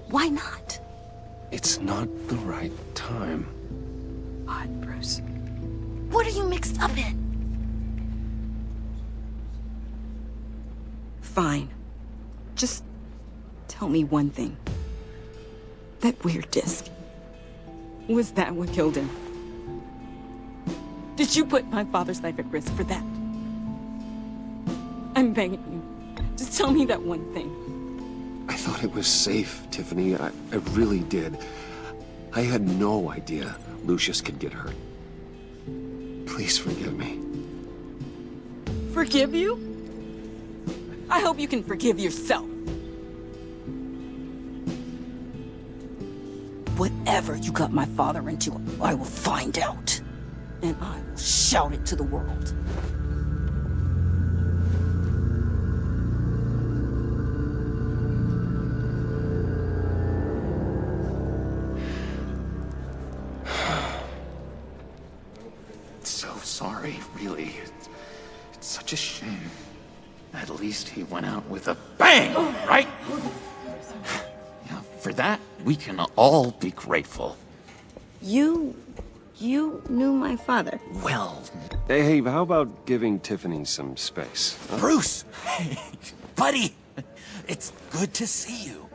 Why not? It's not the right time. Odd, Bruce. What are you mixed up in? Fine. Just tell me one thing. That weird disc. Was that what killed him? Did you put my father's life at risk for that? I'm begging you. Just tell me that one thing. I thought it was safe, Tiffany. I really did. I had no idea Lucius could get hurt. Please forgive me. Forgive you? I hope you can forgive yourself. Whatever you got my father into, I will find out. And I will shout it to the world. So sorry, really. It's such a shame. At least he went out with a bang, right? Yeah, for that, we can all be grateful. You knew my father. Well... Hey, how about giving Tiffany some space? Huh? Bruce! Hey, buddy! It's good to see you.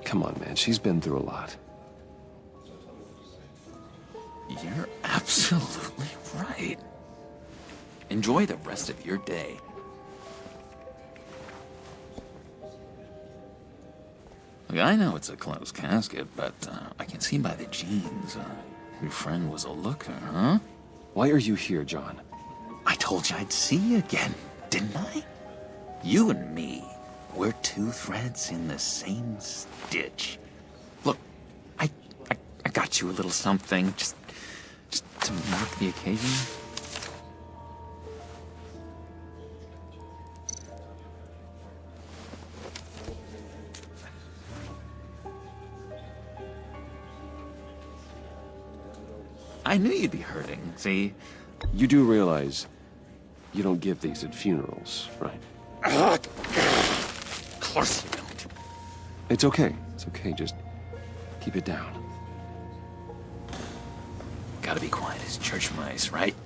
Come on, man. She's been through a lot. You're absolutely right. Enjoy the rest of your day. Look, I know it's a closed casket, but I can see by the jeans, your friend was a looker, huh? Why are you here, John? I told you I'd see you again, didn't I? You and me, we're two threads in the same stitch. Look, I got you a little something, just to mark the occasion. I knew you'd be hurting, see? You do realize you don't give these at funerals, right? Of course you don't. It's okay. It's okay. Just keep it down. Gotta be quiet as church mice, right?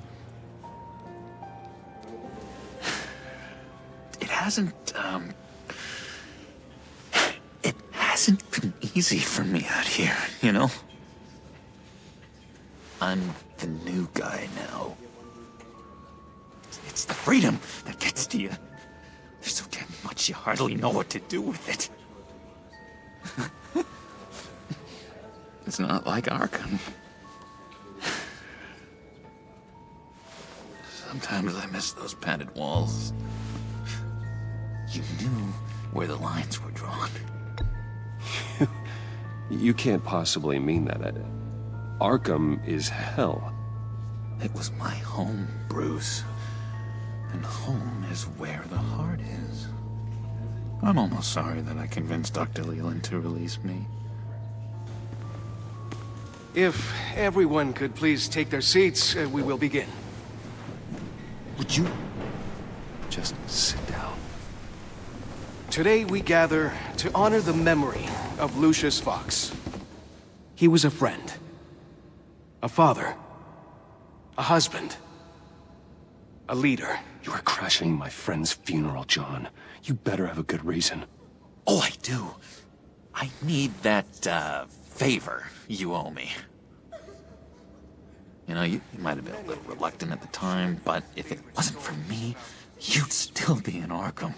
It hasn't been easy for me out here, you know? I'm the new guy now. It's the freedom that gets to you. There's so damn much you hardly know what to do with it. It's not like Arkham. Sometimes I miss those padded walls. You knew where the lines were drawn. You can't possibly mean that. Arkham is hell. It was my home, Bruce. And home is where the heart is. I'm almost sorry that I convinced Dr. Leland to release me. If everyone could please take their seats, we will begin. Would you just sit down? Today we gather to honor the memory of Lucius Fox. He was a friend, a father, a husband, a leader. You are crashing my friend's funeral, John. You better have a good reason. Oh, I do. I need that, favor you owe me. You know, you might have been a little reluctant at the time, but if it wasn't for me, you'd still be in Arkham.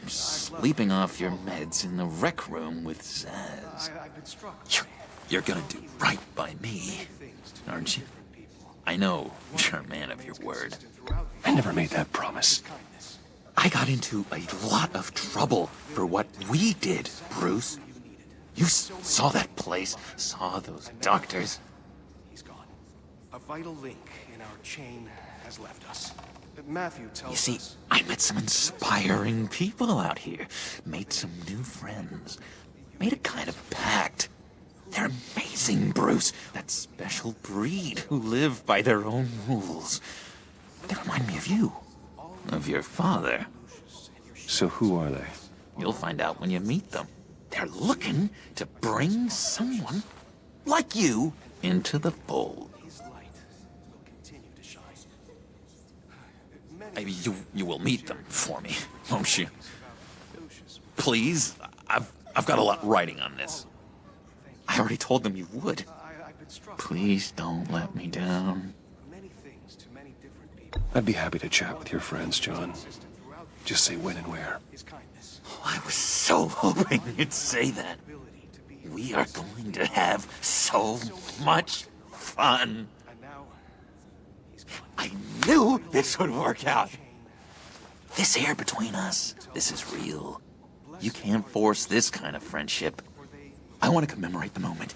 Sleeping off your meds in the rec room with Zaz. You're gonna do right by me, aren't you? I know you're a man of your word. I never made that promise. I got into a lot of trouble for what we did, Bruce. You saw that place, saw those doctors. He's gone. A vital link in our chain has left us. Matthew tells us... You see, I met some inspiring people out here. Made some new friends. Made a kind of pact. They're amazing, Bruce. That special breed who live by their own rules. They remind me of you. Of your father. So who are they? You'll find out when you meet them. They're looking to bring someone like you into the fold. Maybe you will meet them for me, won't you? Please, I've got a lot writing on this. I already told them you would. Please don't let me down. I'd be happy to chat with your friends, John. Just say when and where. Oh, I was so hoping you'd say that. We are going to have so much fun. I knew this would work out. This air between us, this is real. You can't force this kind of friendship. I want to commemorate the moment.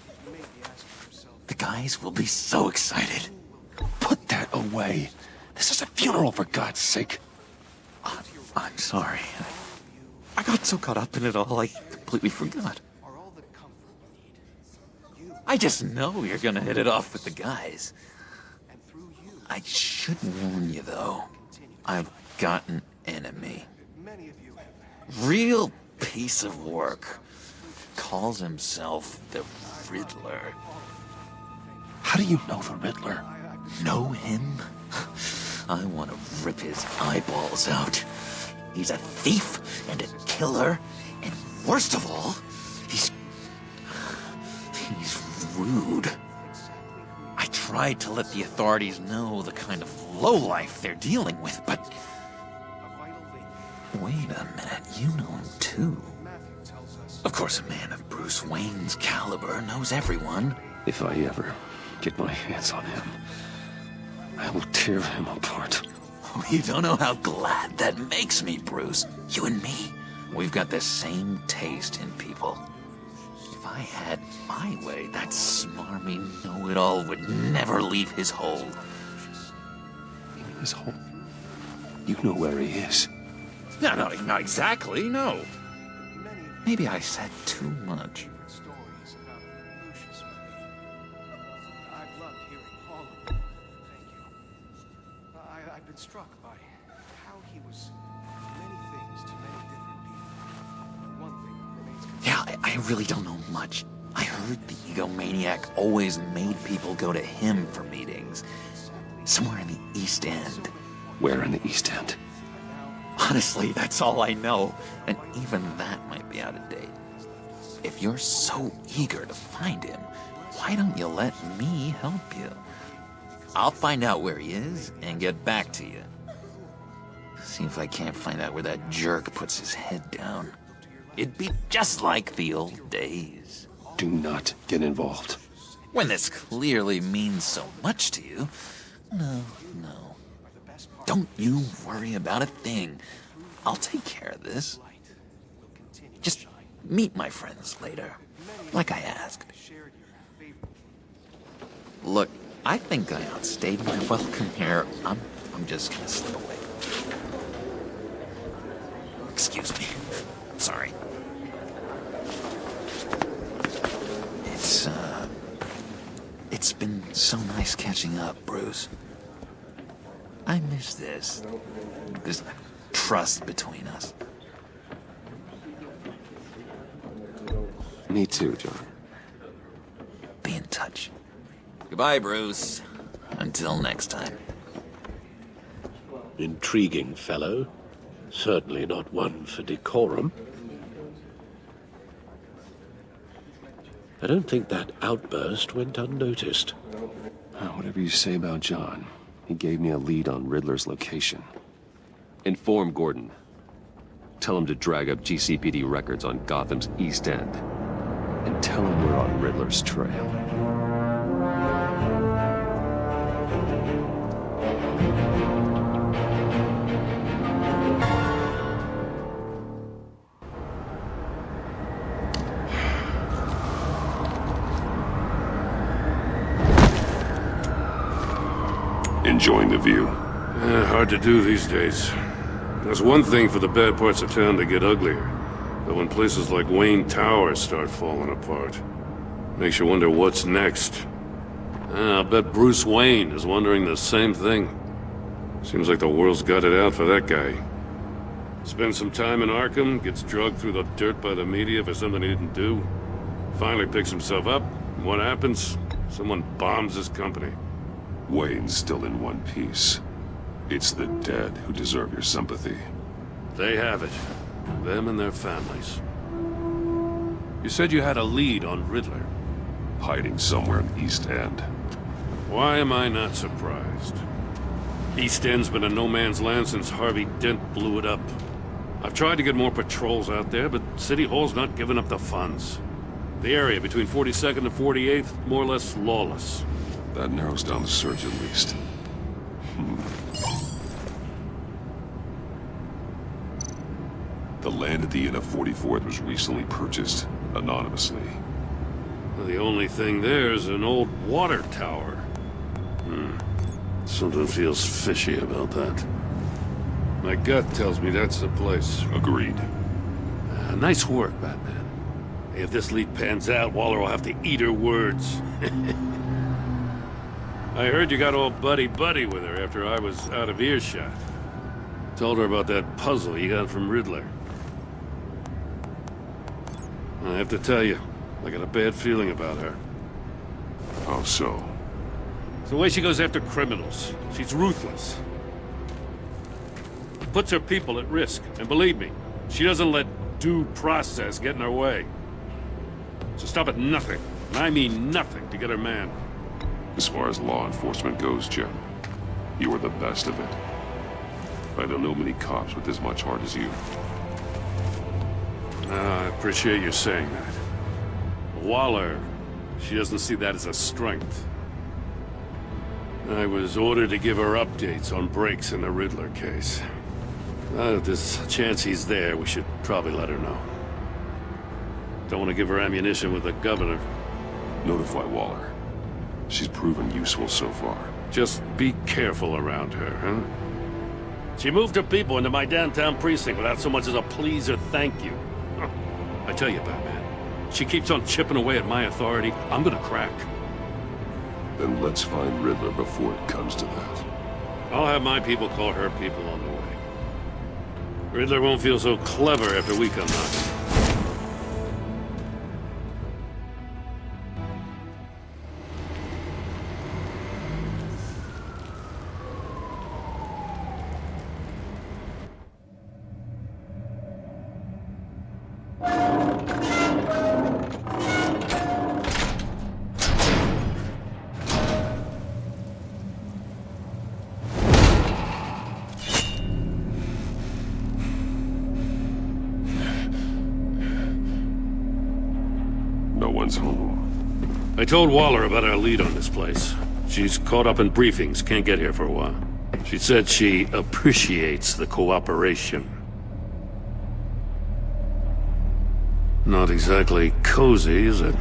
The guys will be so excited. Put that away. This is a funeral, for God's sake. I'm sorry. I got so caught up in it all, I completely forgot. I just know you're gonna hit it off with the guys. I should warn you, though. I've got an enemy. Real piece of work. Calls himself the Riddler. How do you know the Riddler? Know him? I want to rip his eyeballs out. He's a thief and a killer, and worst of all, he's rude. I tried to let the authorities know the kind of lowlife they're dealing with, but... Wait a minute, you know him too. Of course, a man of Bruce Wayne's caliber knows everyone. If I ever get my hands on him, I will tear him apart. Oh, you don't know how glad that makes me, Bruce. You and me, we've got the same taste in people. If I had my way, that smarmy know-it-all would never leave his hole. His hole? You know where he is. No, not exactly, no. Maybe I said too much. I've been struck by how he was many things to many different people. One thing remains consistent. Yeah, I really don't know much. I heard the egomaniac always made people go to him for meetings. Somewhere in the East End. Where in the East End? Honestly, that's all I know. And even that might be out of date. If you're so eager to find him, why don't you let me help you? I'll find out where he is and get back to you. See if I can't find out where that jerk puts his head down. It'd be just like the old days. Do not get involved. When this clearly means so much to you. No. Don't you worry about a thing. I'll take care of this. Just meet my friends later, like I asked. Look, I think I outstayed my welcome here. I'm just gonna slip away. Excuse me. I'm sorry. It's been so nice catching up, Bruce. I miss this trust between us. Me too, John. Be in touch. Goodbye, Bruce. Until next time. Intriguing fellow. Certainly not one for decorum. I don't think that outburst went unnoticed. Whatever you say about John, he gave me a lead on Riddler's location. Inform Gordon. Tell him to drag up GCPD records on Gotham's East End. And tell him we're on Riddler's trail. Enjoying the view? Hard to do these days. There's one thing for the bad parts of town to get uglier. But when places like Wayne Tower start falling apart, makes you wonder what's next. I'll bet Bruce Wayne is wondering the same thing. Seems like the world's got it out for that guy. Spends some time in Arkham, gets drugged through the dirt by the media for something he didn't do. Finally picks himself up, and what happens? Someone bombs his company. Wayne's still in one piece. It's the dead who deserve your sympathy. They have it. Them and their families. You said you had a lead on Riddler. Hiding somewhere in East End. Why am I not surprised? East End's been a no-man's land since Harvey Dent blew it up. I've tried to get more patrols out there, but City Hall's not giving up the funds. The area between 42nd and 48th, more or less lawless. That narrows down the search at least. The land at the Inn of 44th was recently purchased anonymously. Well, the only thing there is an old water tower. Something feels fishy about that. My gut tells me that's the place. Agreed. Nice work, Batman. Hey, if this lead pans out, Waller will have to eat her words. I heard you got all buddy-buddy with her after I was out of earshot. Told her about that puzzle you got from Riddler. I have to tell you, I got a bad feeling about her. How so? It's the way she goes after criminals. She's ruthless. Puts her people at risk. And believe me, she doesn't let due process get in her way. So stop at nothing, and I mean nothing, to get her man. As far as law enforcement goes, Jim, you are the best of it. I don't know many cops with as much heart as you. I appreciate you saying that. Waller, she doesn't see that as a strength. I was ordered to give her updates on breaks in the Riddler case. If there's a chance he's there, we should probably let her know. Don't want to give her ammunition with the governor. Notify Waller. She's proven useful so far. Just be careful around her, huh? She moved her people into my downtown precinct without so much as a please or thank you. I tell you, Batman, she keeps on chipping away at my authority, I'm gonna crack. Then let's find Riddler before it comes to that. I'll have my people call her people on the way. Riddler won't feel so clever after we come knocking. Home. I told Waller about our lead on this place. She's caught up in briefings, can't get here for a while. She said she appreciates the cooperation. Not exactly cozy, is it?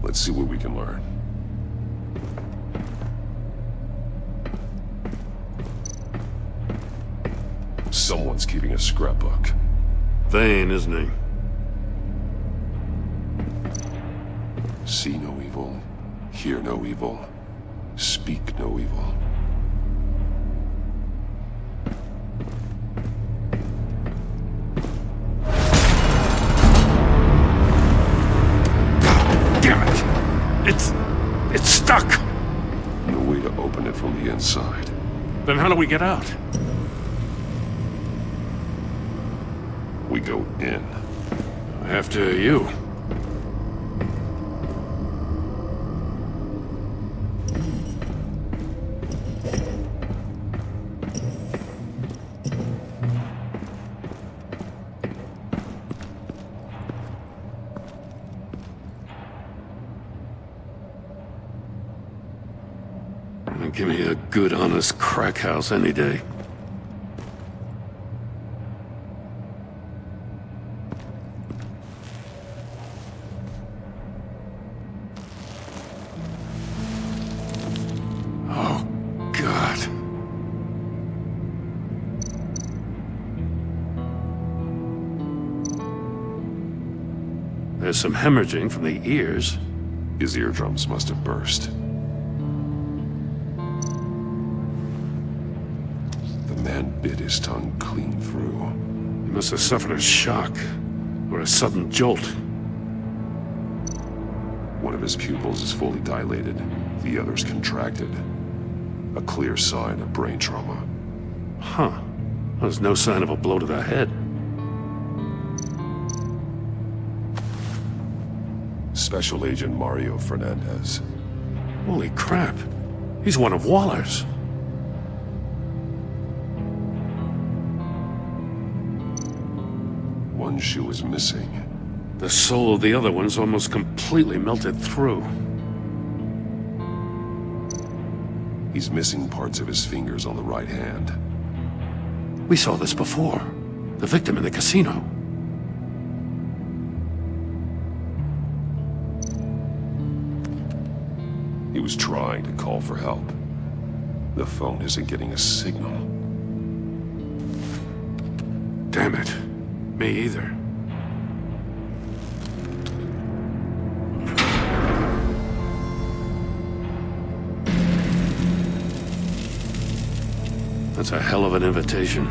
Let's see what we can learn. Someone's keeping a scrapbook. Vane, isn't he? See no evil, hear no evil, speak no evil. Damn it! It's stuck! No way to open it from the inside. Then how do we get out? We go in. After you. Give me a good, honest crack house any day. Oh, God. There's some hemorrhaging from the ears. His eardrums must have burst. The man bit his tongue clean through. He must have suffered a shock, or a sudden jolt. One of his pupils is fully dilated, the other's contracted. A clear sign of brain trauma. Huh. There's no sign of a blow to the head. Special Agent Mario Fernandez. Holy crap. He's one of Waller's. One shoe is missing. The soul of the other one's almost completely melted through. He's missing parts of his fingers on the right hand. We saw this before. The victim in the casino. He was trying to call for help. The phone isn't getting a signal. Damn it. Me either. That's a hell of an invitation.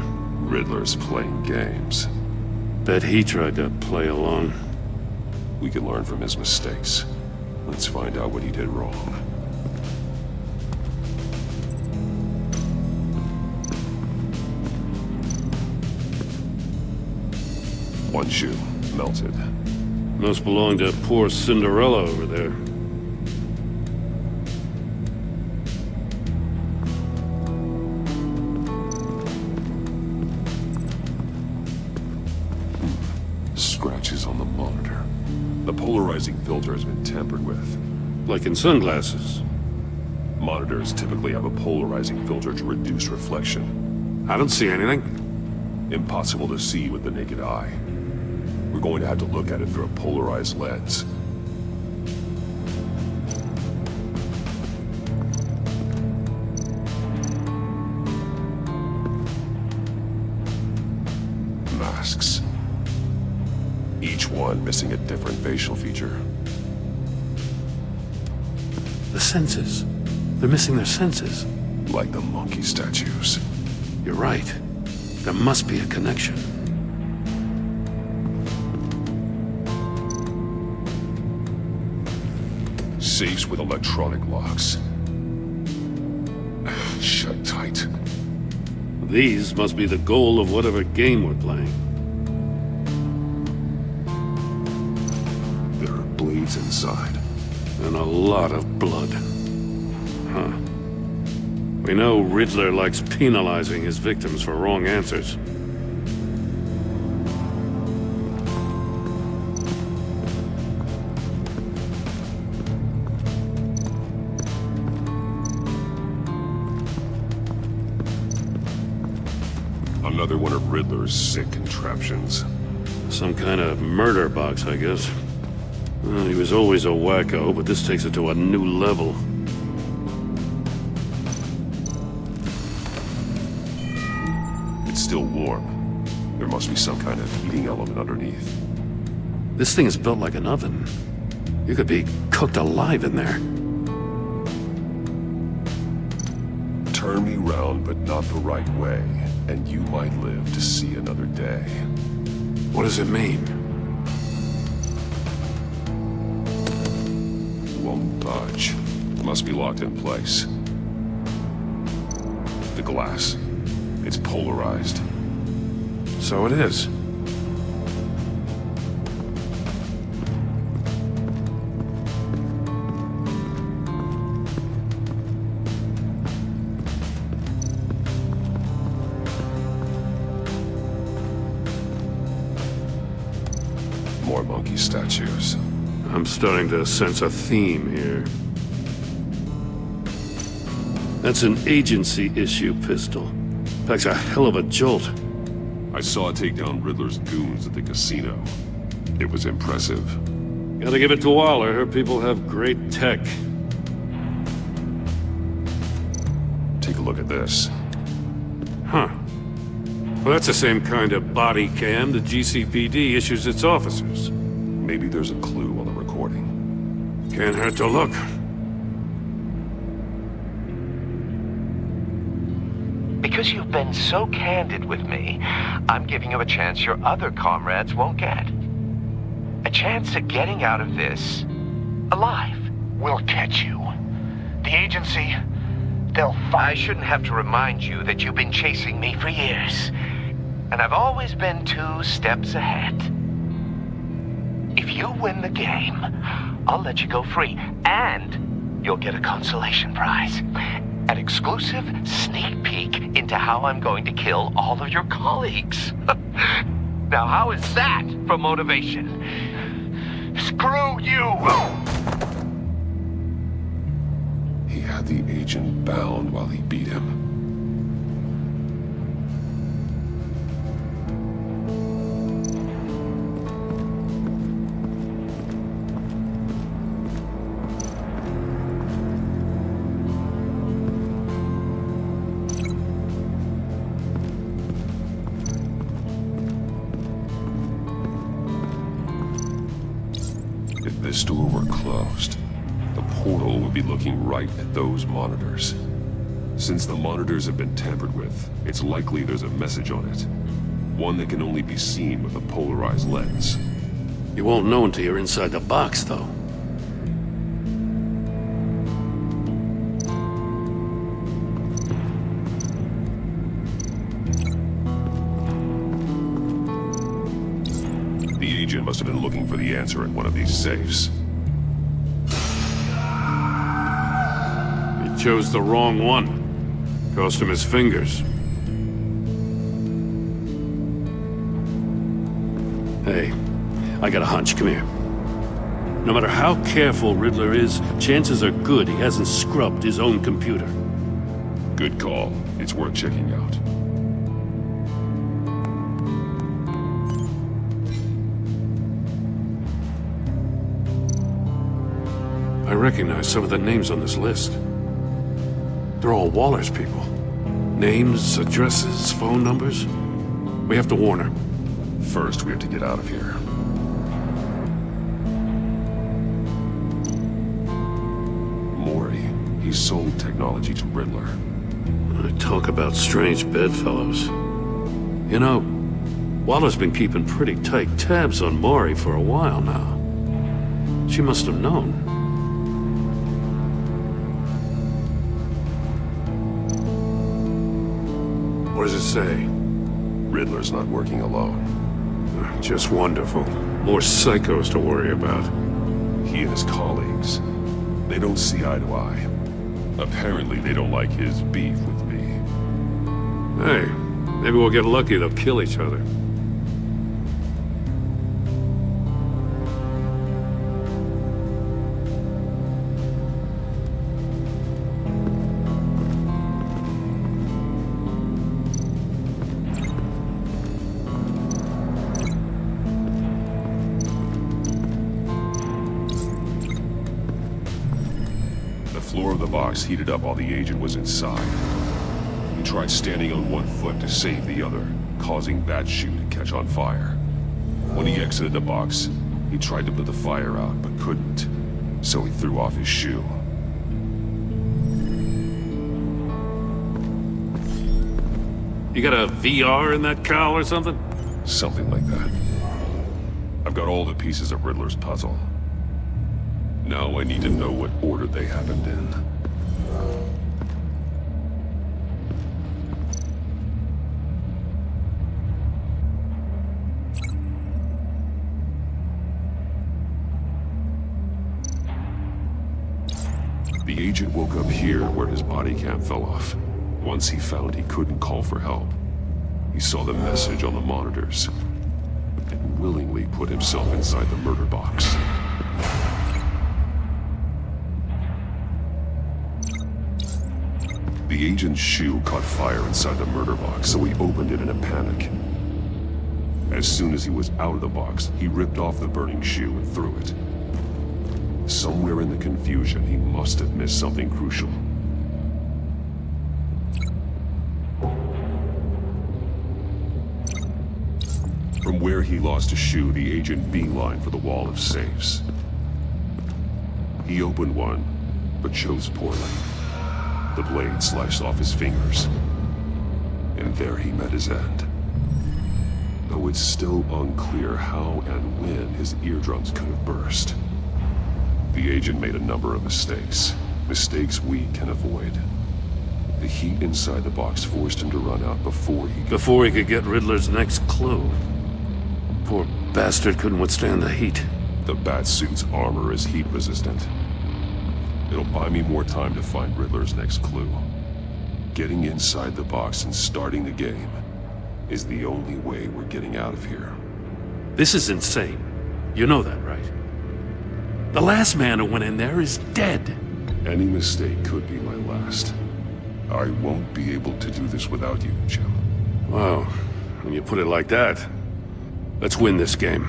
Riddler's playing games. Bet he tried to play along. We can learn from his mistakes. Let's find out what he did wrong. One shoe, melted. Must belong to poor Cinderella over there. Scratches on the monitor. The polarizing filter has been tampered with. Like in sunglasses. Monitors typically have a polarizing filter to reduce reflection. I don't see anything. Impossible to see with the naked eye. We're going to have to look at it through a polarized lens. Masks. Each one missing a different facial feature. The senses. They're missing their senses. Like the monkey statues. You're right. There must be a connection. Safes with electronic locks. Shut tight. These must be the goal of whatever game we're playing. There are blades inside. And a lot of blood. Huh. We know Riddler likes penalizing his victims for wrong answers. Another one of Riddler's sick contraptions. Some kind of murder box, I guess. Well, he was always a wacko, but this takes it to a new level. It's still warm. There must be some kind of heating element underneath. This thing is built like an oven. You could be cooked alive in there. Turn me round, but not the right way, and you might live to see another day. What does it mean? Won't budge. Must be locked in place. The glass. It's polarized. So it is. More monkey statues. I'm starting to sense a theme here. That's an agency issue pistol. Packs a hell of a jolt. I saw it take down Riddler's goons at the casino. It was impressive. Gotta give it to Waller. Her people have great tech. Take a look at this. Huh. Well, that's the same kind of body cam the GCPD issues its officers. Maybe there's a clue on the recording. Can't hurt to look. Because you've been so candid with me, I'm giving you a chance your other comrades won't get. A chance at getting out of this alive. We'll catch you. The agency, they'll find... I shouldn't have to remind you that you've been chasing me for years. And I've always been 2 steps ahead. If you win the game, I'll let you go free. And you'll get a consolation prize. An exclusive sneak peek into how I'm going to kill all of your colleagues. Now, how is that for motivation? Screw you! He had the agent bound while he beat him. If this door were closed, the portal would be looking right at those monitors. Since the monitors have been tampered with, it's likely there's a message on it. One that can only be seen with a polarized lens. You won't know until you're inside the box, though. The agent must have been looking for the answer in one of these safes. He chose the wrong one. Cost him his fingers. Hey, I got a hunch. Come here. No matter how careful Riddler is, chances are good he hasn't scrubbed his own computer. Good call. It's worth checking out. I recognize some of the names on this list. They're all Waller's people. Names, addresses, phone numbers. We have to warn her. First, we have to get out of here. Mori, he sold technology to Riddler. I talk about strange bedfellows. You know, Waller's been keeping pretty tight tabs on Mori for a while now. She must have known. What does it say? Riddler's not working alone. Just wonderful. More psychos to worry about. He and his colleagues, they don't see eye to eye. Apparently, they don't like his beef with me. Hey, maybe we'll get lucky they'll kill each other. The floor of the box heated up while the agent was inside. He tried standing on one foot to save the other, causing that shoe to catch on fire. When he exited the box, he tried to put the fire out, but couldn't, so he threw off his shoe. You got a VR in that cowl or something? Something like that. I've got all the pieces of Riddler's puzzle. Now I need to know what order they happened in. The agent woke up here where his body cam fell off. Once he found he couldn't call for help, he saw the message on the monitors and willingly put himself inside the murder box. The agent's shoe caught fire inside the murder box, so he opened it in a panic. As soon as he was out of the box, he ripped off the burning shoe and threw it. Somewhere in the confusion, he must have missed something crucial. From where he lost a shoe, the agent beelined for the wall of safes. He opened one, but chose poorly. The blade sliced off his fingers, and there he met his end. Though it's still unclear how and when his eardrums could have burst. The agent made a number of mistakes. Mistakes we can avoid. The heat inside the box forced him to run out before he could get Riddler's next clue. Poor bastard couldn't withstand the heat. The Batsuit's armor is heat resistant. It'll buy me more time to find Riddler's next clue. Getting inside the box and starting the game is the only way we're getting out of here. This is insane. You know that, right? The last man who went in there is dead. Any mistake could be my last. I won't be able to do this without you, Jim. Wow, when you put it like that, let's win this game.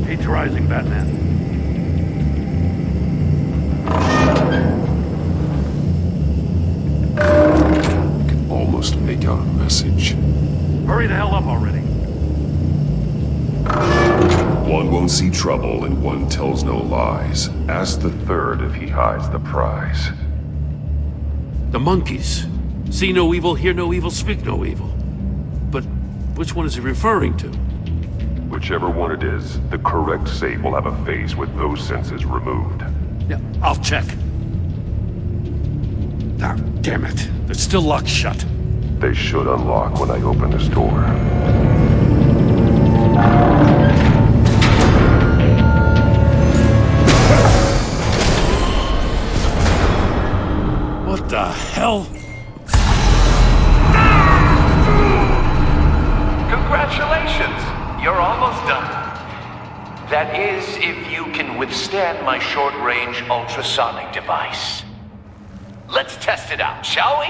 Heat's rising, Batman. Almost make out a message. Hurry the hell up already. One won't see trouble and one tells no lies. Ask the third if he hides the prize. The monkeys. See no evil, hear no evil, speak no evil. But which one is he referring to? Whichever one it is, the correct safe will have a phase with those senses removed. Yeah, I'll check. Ah, damn it. It's still locked shut. They should unlock when I open this door. What the hell? Congratulations! You're almost done. That is, if you can withstand my short-range ultrasonic device. Let's test it out, shall we?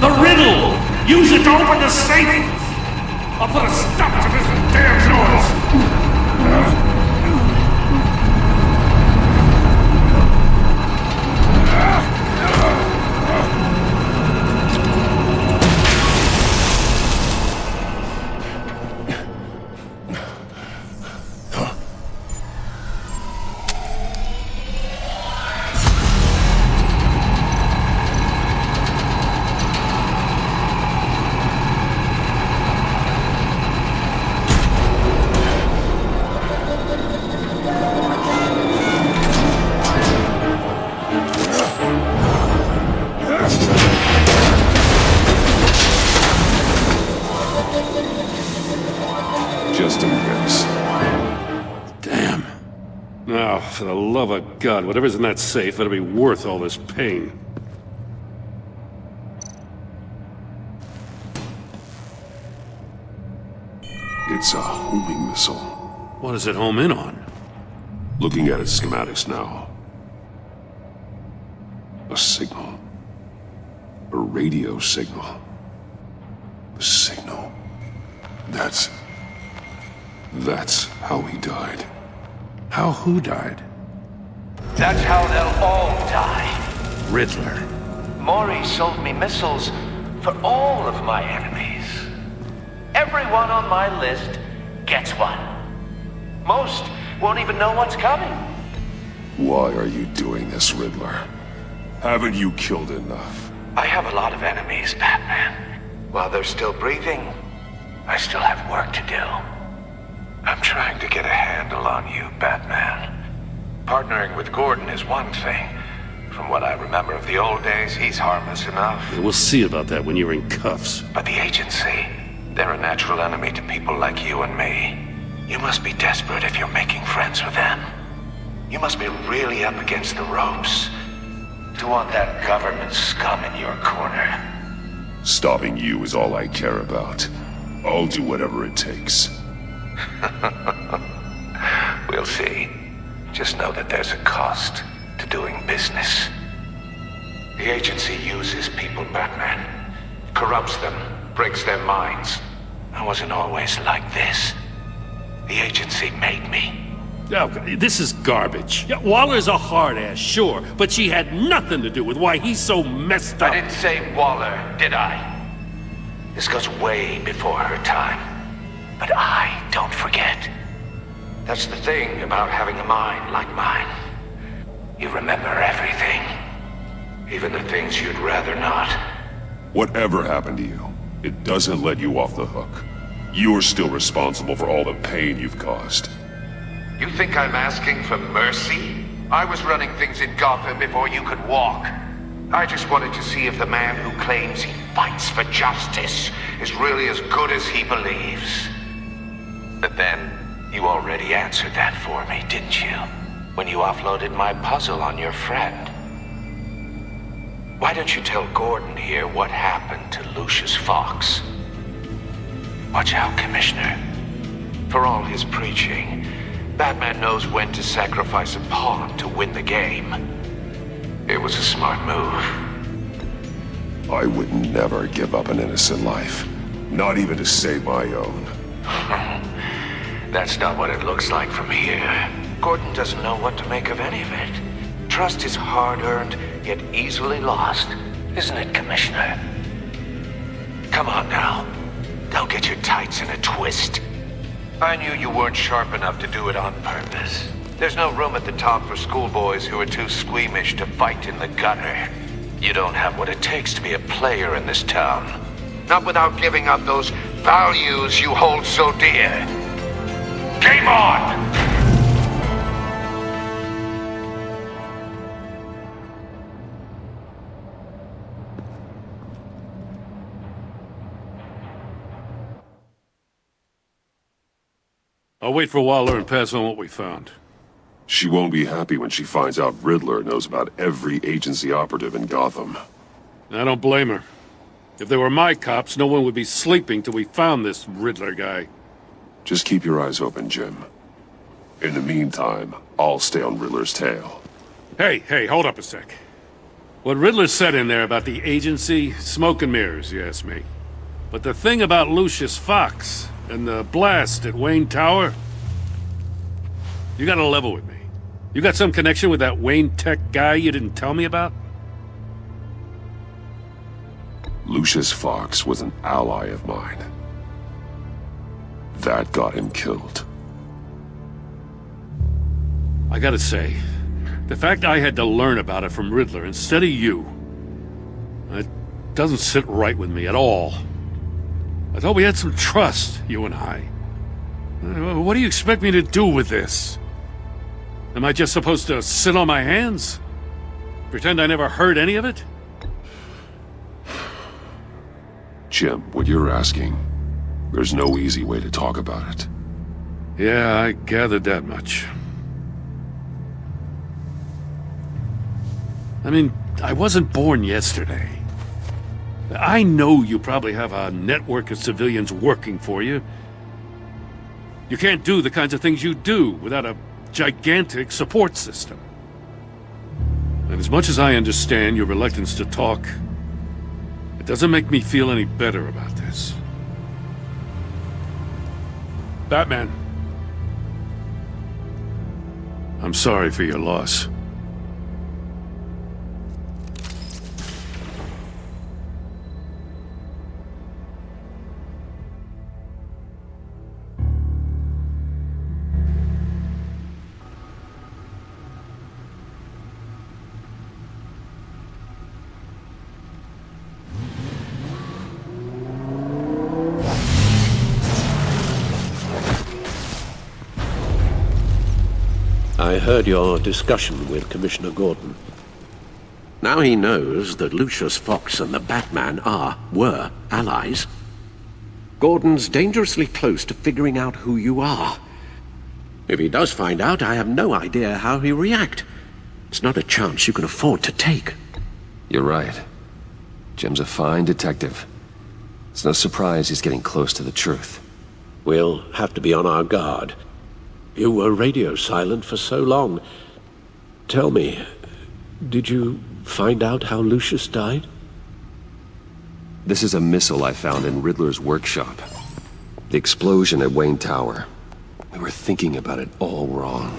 The riddle! Use it to open the safe! I'll put a stop to this damn noise! Just in case. Damn. Now, for the love of God, whatever's in that safe better be worth all this pain. It's a homing missile. What does it home in on? Looking at its schematics now. A signal. A radio signal. A signal. That's how he died. How who died? That's how they'll all die. Riddler. Maury sold me missiles for all of my enemies. Everyone on my list gets one. Most won't even know what's coming. Why are you doing this, Riddler? Haven't you killed enough? I have a lot of enemies, Batman. While they're still breathing, I still have work to do. I'm trying to get a handle on you, Batman. Partnering with Gordon is one thing. From what I remember of the old days, he's harmless enough. Yeah, we'll see about that when you're in cuffs. But the agency, they're a natural enemy to people like you and me. You must be desperate if you're making friends with them. You must be really up against the ropes to want that government scum in your corner. Stopping you is all I care about. I'll do whatever it takes. We'll see. Just know that there's a cost to doing business. The agency uses people, Batman. Corrupts them, breaks their minds. I wasn't always like this. The agency made me. Oh, this is garbage. Yeah, Waller's a hard-ass, sure, but she had nothing to do with why he's so messed up. I didn't say Waller, did I? This goes way before her time. But I don't forget. That's the thing about having a mind like mine. You remember everything. Even the things you'd rather not. Whatever happened to you, it doesn't let you off the hook. You're still responsible for all the pain you've caused. You think I'm asking for mercy? I was running things in Gotham before you could walk. I just wanted to see if the man who claims he fights for justice is really as good as he believes. But then, you already answered that for me, didn't you? When you offloaded my puzzle on your friend. Why don't you tell Gordon here what happened to Lucius Fox? Watch out, Commissioner. For all his preaching, Batman knows when to sacrifice a pawn to win the game. It was a smart move. I would never give up an innocent life. Not even to save my own. That's not what it looks like from here. Gordon doesn't know what to make of any of it. Trust is hard-earned, yet easily lost. Isn't it, Commissioner? Come on now. Don't get your tights in a twist. I knew you weren't sharp enough to do it on purpose. There's no room at the top for schoolboys who are too squeamish to fight in the gutter. You don't have what it takes to be a player in this town. Not without giving up those values you hold so dear. Game on! I'll wait for Waller and pass on what we found. She won't be happy when she finds out Riddler knows about every agency operative in Gotham. I don't blame her. If they were my cops, no one would be sleeping till we found this Riddler guy. Just keep your eyes open, Jim. In the meantime, I'll stay on Riddler's tail. Hey, hold up a sec. What Riddler said in there about the agency, smoke and mirrors, you ask me. But the thing about Lucius Fox and the blast at Wayne Tower, you gotta level with me. You got some connection with that Wayne Tech guy you didn't tell me about? Lucius Fox was an ally of mine. That got him killed. I gotta say, the fact I had to learn about it from Riddler instead of you, it doesn't sit right with me at all. I thought we had some trust, you and I. What do you expect me to do with this? Am I just supposed to sit on my hands? Pretend I never heard any of it? Jim, what you're asking, there's no easy way to talk about it. Yeah, I gathered that much. I mean, I wasn't born yesterday. I know you probably have a network of civilians working for you. You can't do the kinds of things you do without a gigantic support system. And as much as I understand your reluctance to talk, it doesn't make me feel any better about this. Batman. I'm sorry for your loss. I heard your discussion with Commissioner Gordon. Now he knows that Lucius Fox and the Batman were allies. Gordon's dangerously close to figuring out who you are. If he does find out, I have no idea how he'll react. It's not a chance you can afford to take. You're right. Jim's a fine detective. It's no surprise he's getting close to the truth. We'll have to be on our guard. You were radio silent for so long. Tell me, did you find out how Lucius died? This is a missile I found in Riddler's workshop. The explosion at Wayne Tower. We were thinking about it all wrong.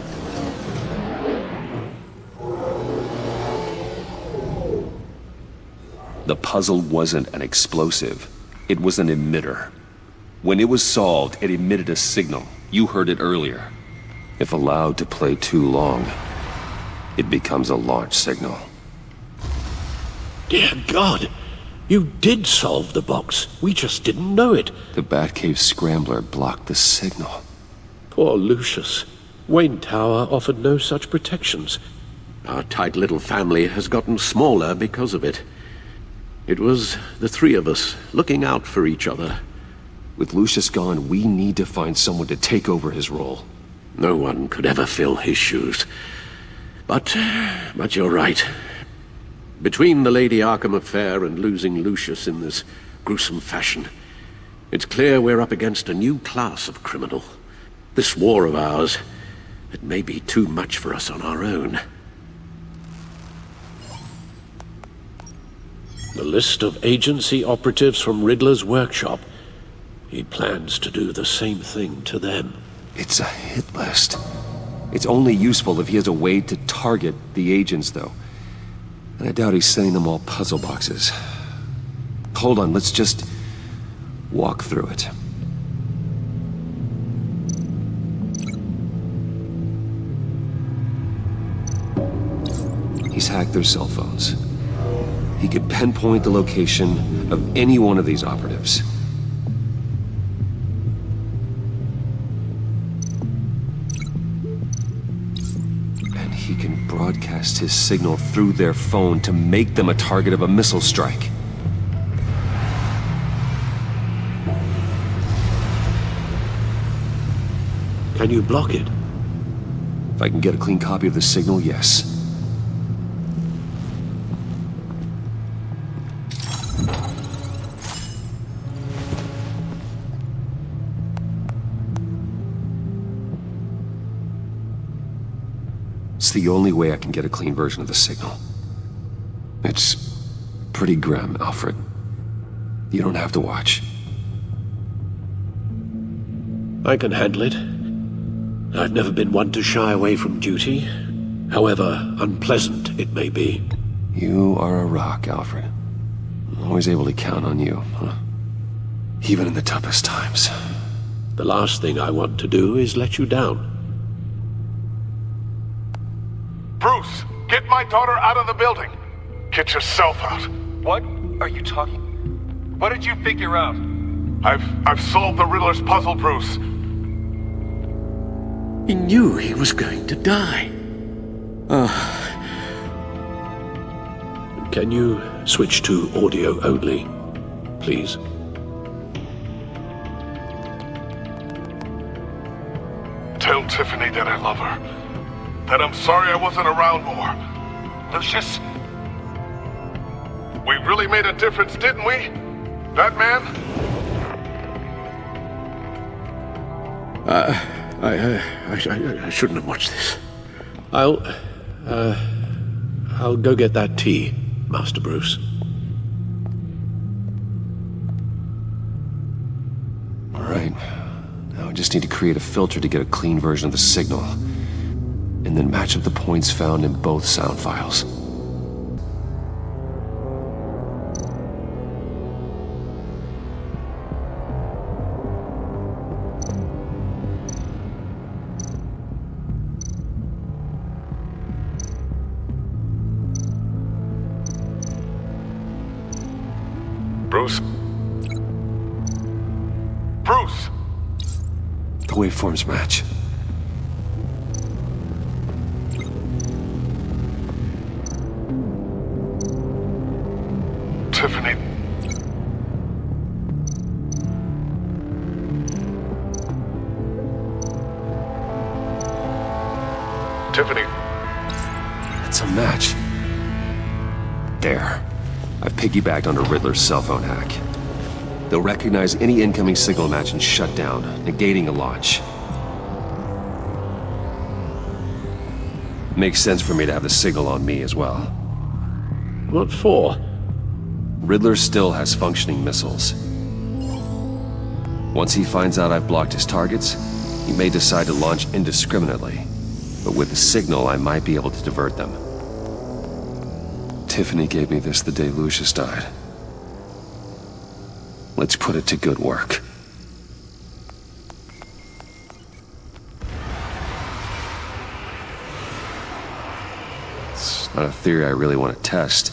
The puzzle wasn't an explosive. It was an emitter. When it was solved, it emitted a signal. You heard it earlier. If allowed to play too long, it becomes a launch signal. Dear God! You did solve the box. We just didn't know it. The Batcave scrambler blocked the signal. Poor Lucius. Wayne Tower offered no such protections. Our tight little family has gotten smaller because of it. It was the three of us looking out for each other. With Lucius gone, we need to find someone to take over his role. No one could ever fill his shoes. But you're right. Between the Lady Arkham affair and losing Lucius in this gruesome fashion, it's clear we're up against a new class of criminal. This war of ours, it may be too much for us on our own. The list of agency operatives from Riddler's workshop. He plans to do the same thing to them. It's a hit list. It's only useful if he has a way to target the agents, though. And I doubt he's sending them all puzzle boxes. Hold on, let's just walk through it. He's hacked their cell phones. He could pinpoint the location of any one of these operatives. And he can broadcast his signal through their phone to make them a target of a missile strike. Can you block it? If I can get a clean copy of the signal, yes. It's the only way I can get a clean version of the signal. It's pretty grim, Alfred. You don't have to watch. I can handle it. I've never been one to shy away from duty, however unpleasant it may be. You are a rock, Alfred. I'm always able to count on you, huh? Even in the toughest times. The last thing I want to do is let you down. Bruce, get my daughter out of the building. Get yourself out. What are you talking? What did you figure out? I've solved the Riddler's puzzle, Bruce. He knew he was going to die. Can you switch to audio only, please? Tell Tiffany that I love her. That I'm sorry I wasn't around more. Lucius? We really made a difference, didn't we? Batman? I shouldn't have watched this. I'll go get that tea, Master Bruce. All right. Now I just need to create a filter to get a clean version of the signal. And then match up the points found in both sound files. Bruce? Bruce! The waveforms match. Tiffany. Tiffany. It's a match. There. I've piggybacked onto Riddler's cell phone hack. They'll recognize any incoming signal match and shut down, negating a launch. Makes sense for me to have the signal on me as well. What for? Riddler still has functioning missiles. Once he finds out I've blocked his targets, he may decide to launch indiscriminately. But with the signal, I might be able to divert them. Tiffany gave me this the day Lucius died. Let's put it to good work. It's not a theory I really want to test.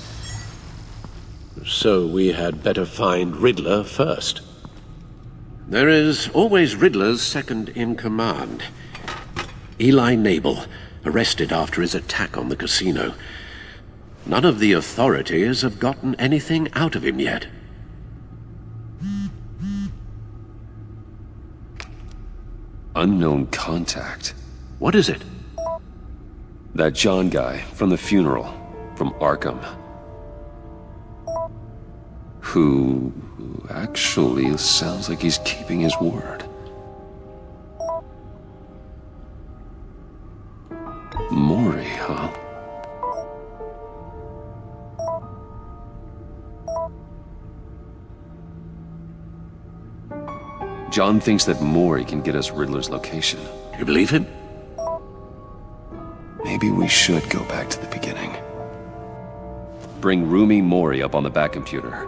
So we had better find Riddler first. There is always Riddler's second in command. Eli Nabel, arrested after his attack on the casino. None of the authorities have gotten anything out of him yet. Unknown contact. What is it? That John guy from the funeral, from Arkham. Who actually sounds like he's keeping his word. Maury, huh? John thinks that Maury can get us Riddler's location. You believe him? Maybe we should go back to the beginning. Bring Rumi Maury up on the back computer.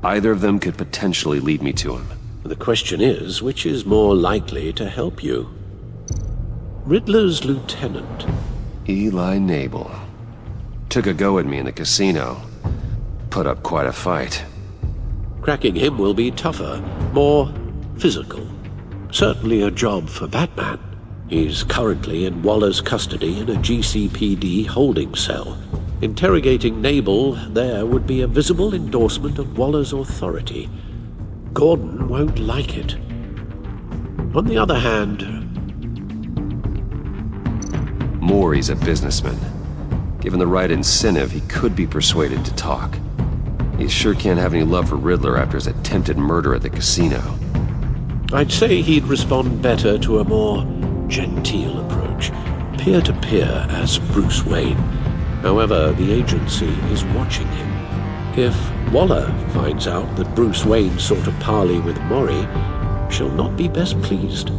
Either of them could potentially lead me to him. The question is, which is more likely to help you? Riddler's lieutenant. Eli Nabel. Took a go at me in the casino. Put up quite a fight. Cracking him will be tougher, more physical. Certainly a job for Batman. He's currently in Waller's custody in a GCPD holding cell. Interrogating Nabel there would be a visible endorsement of Waller's authority. Gordon won't like it. On the other hand... Maury's a businessman. Given the right incentive, he could be persuaded to talk. He sure can't have any love for Riddler after his attempted murder at the casino. I'd say he'd respond better to a more genteel approach, peer-to-peer as Bruce Wayne. However, the agency is watching him. If Waller finds out that Bruce Wayne sought a parley with Maury, she'll not be best pleased.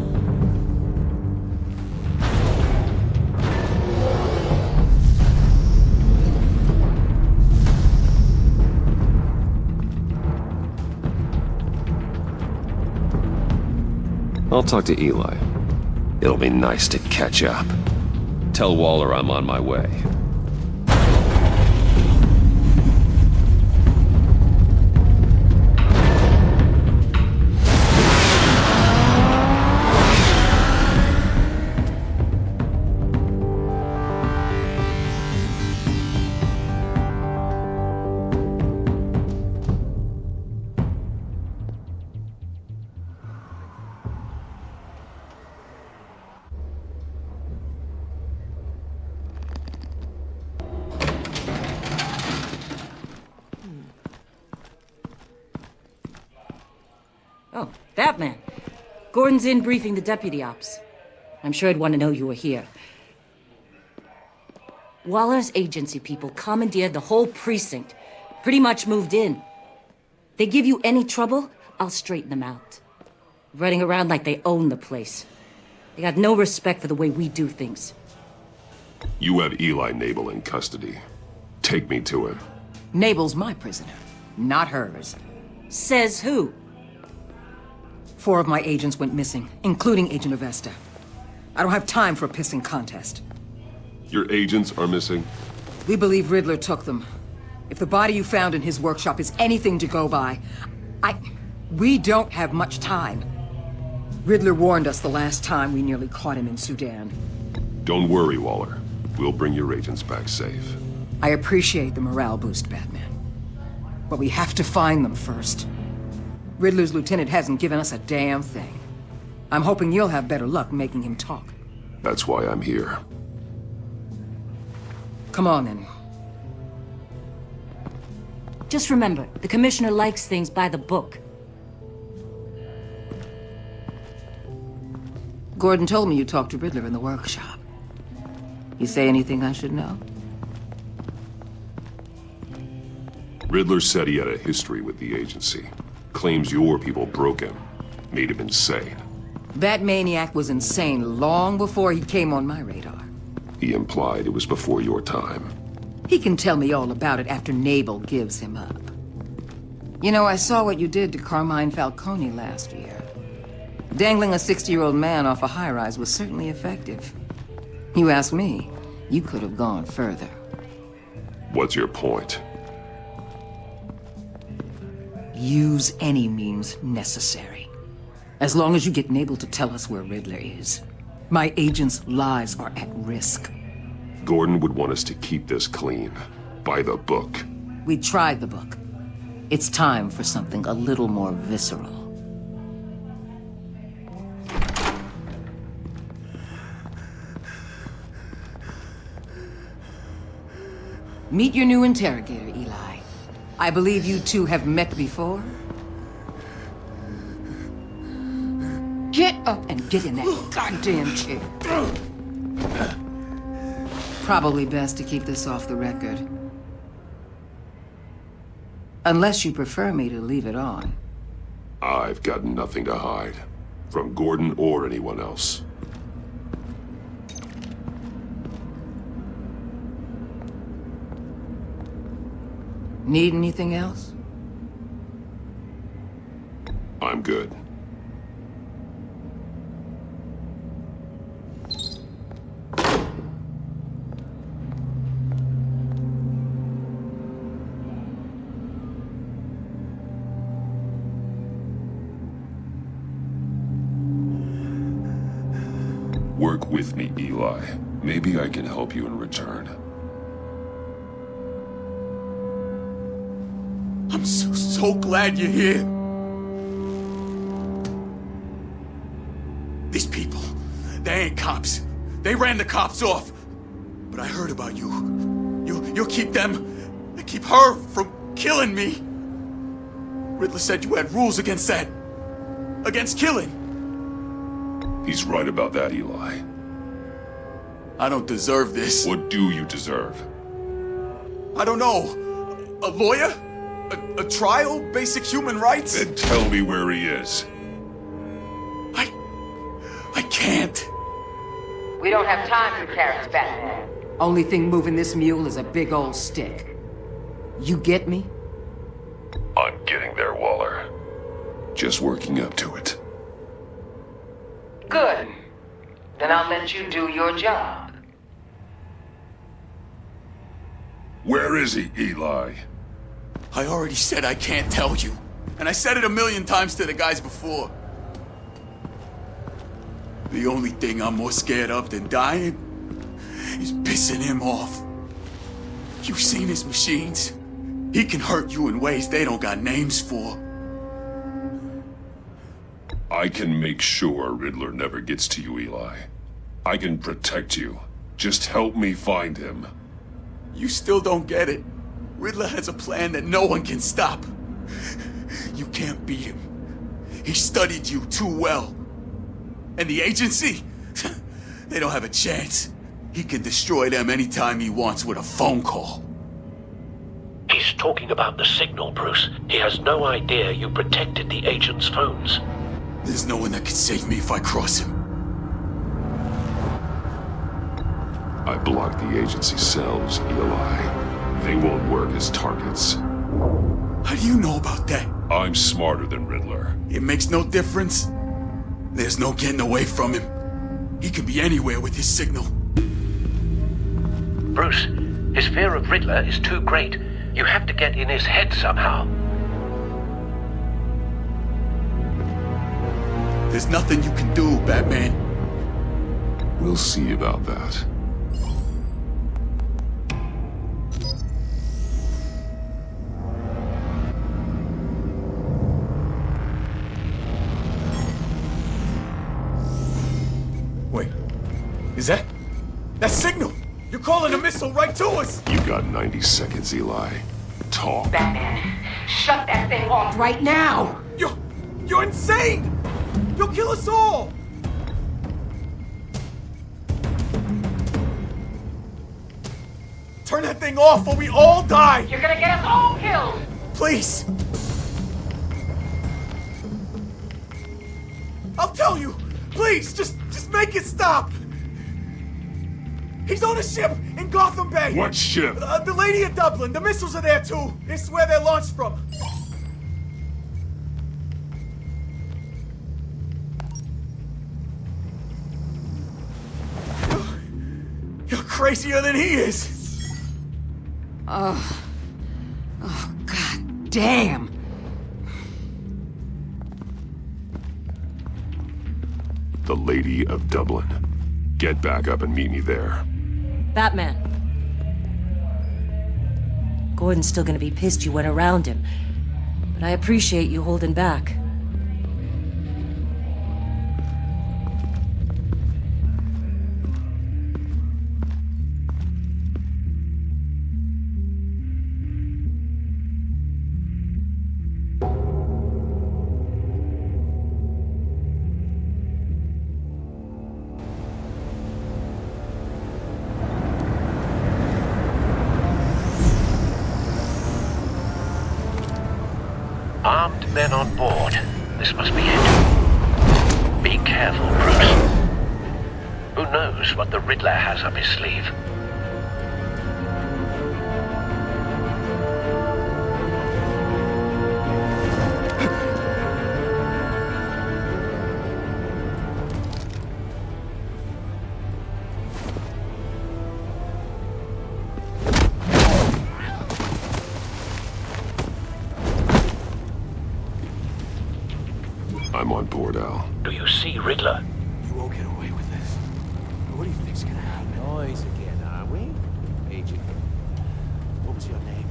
I'll talk to Eli. It'll be nice to catch up. Tell Waller I'm on my way. Oh, Batman. Gordon's in briefing the deputy ops. I'm sure I'd want to know you were here. Waller's agency people commandeered the whole precinct. Pretty much moved in. They give you any trouble, I'll straighten them out. Running around like they own the place. They got no respect for the way we do things. You have Eli Nabel in custody. Take me to him. Nabel's my prisoner, not hers. Says who? 4 of my agents went missing, including Agent Avesta. I don't have time for a pissing contest. Your agents are missing? We believe Riddler took them. If the body you found in his workshop is anything to go by, we don't have much time. Riddler warned us the last time we nearly caught him in Sudan. Don't worry, Waller. We'll bring your agents back safe. I appreciate the morale boost, Batman. But we have to find them first. Riddler's lieutenant hasn't given us a damn thing. I'm hoping you'll have better luck making him talk. That's why I'm here. Come on, then. Just remember, the commissioner likes things by the book. Gordon told me you talked to Riddler in the workshop. You say anything I should know? Riddler said he had a history with the agency. Claims your people broke him. Made him insane. That maniac was insane long before he came on my radar. He implied it was before your time. He can tell me all about it after Nabel gives him up. You know, I saw what you did to Carmine Falcone last year. Dangling a 60-year-old man off a high-rise was certainly effective. You ask me, you could have gone further. What's your point? Use any means necessary. As long as you get Nabel to tell us where Riddler is. My agents' lives are at risk. Gordon would want us to keep this clean. By the book. We tried the book. It's time for something a little more visceral. Meet your new interrogator, Eli. I believe you two have met before. Get up and get in that goddamn chair. Probably best to keep this off the record. Unless you prefer me to leave it on. I've got nothing to hide. From Gordon or anyone else. Need anything else? I'm good. Work with me, Eli. Maybe I can help you in return. I'm so glad you're here. These people, they ain't cops. They ran the cops off. But I heard about you. You'll keep them, keep her from killing me. Riddler said you had rules against that. Against killing. He's right about that, Eli. I don't deserve this. What do you deserve? I don't know. A lawyer? A trial? Basic human rights? Then tell me where he is. I can't. We don't have time for carrots, Batman. Only thing moving this mule is a big old stick. You get me? I'm getting there, Waller. Just working up to it. Good. Then I'll let you do your job. Where is he, Eli? I already said I can't tell you. And I said it 1,000,000 times to the guys before. The only thing I'm more scared of than dying is pissing him off. You've seen his machines. He can hurt you in ways they don't got names for. I can make sure Riddler never gets to you, Eli. I can protect you. Just help me find him. You still don't get it. Riddler has a plan that no one can stop. You can't beat him. He studied you too well. And the agency? They don't have a chance. He can destroy them anytime he wants with a phone call. He's talking about the signal, Bruce. He has no idea you protected the agent's phones. There's no one that can save me if I cross him. I blocked the agency cells, Eli. They won't work as targets. How do you know about that? I'm smarter than Riddler. It makes no difference. There's no getting away from him. He can be anywhere with his signal. Bruce, his fear of Riddler is too great. You have to get in his head somehow. There's nothing you can do, Batman. We'll see about that. Wait, is that signal? You're calling a missile right to us! You got 90 seconds, Eli. Talk. Batman, shut that thing off right now! You're insane! You'll kill us all! Turn that thing off or we all die! You're gonna get us all killed! Please! I'll tell you! Please, just make it stop! He's on a ship in Gotham Bay! What ship? The Lady of Dublin. The missiles are there too. It's where they're launched from. You're crazier than he is. Oh, God damn. The Lady of Dublin. Get back up and meet me there. Batman. Gordon's still gonna be pissed you went around him, but I appreciate you holding back. Armed men on board. This must be it. Be careful, Bruce. Who knows what the Riddler has up his sleeve? I'm on board, Al. Do you see Riddler? You won't get away with this. What do you think's gonna happen? Noise again, are we? Agent. What was your name?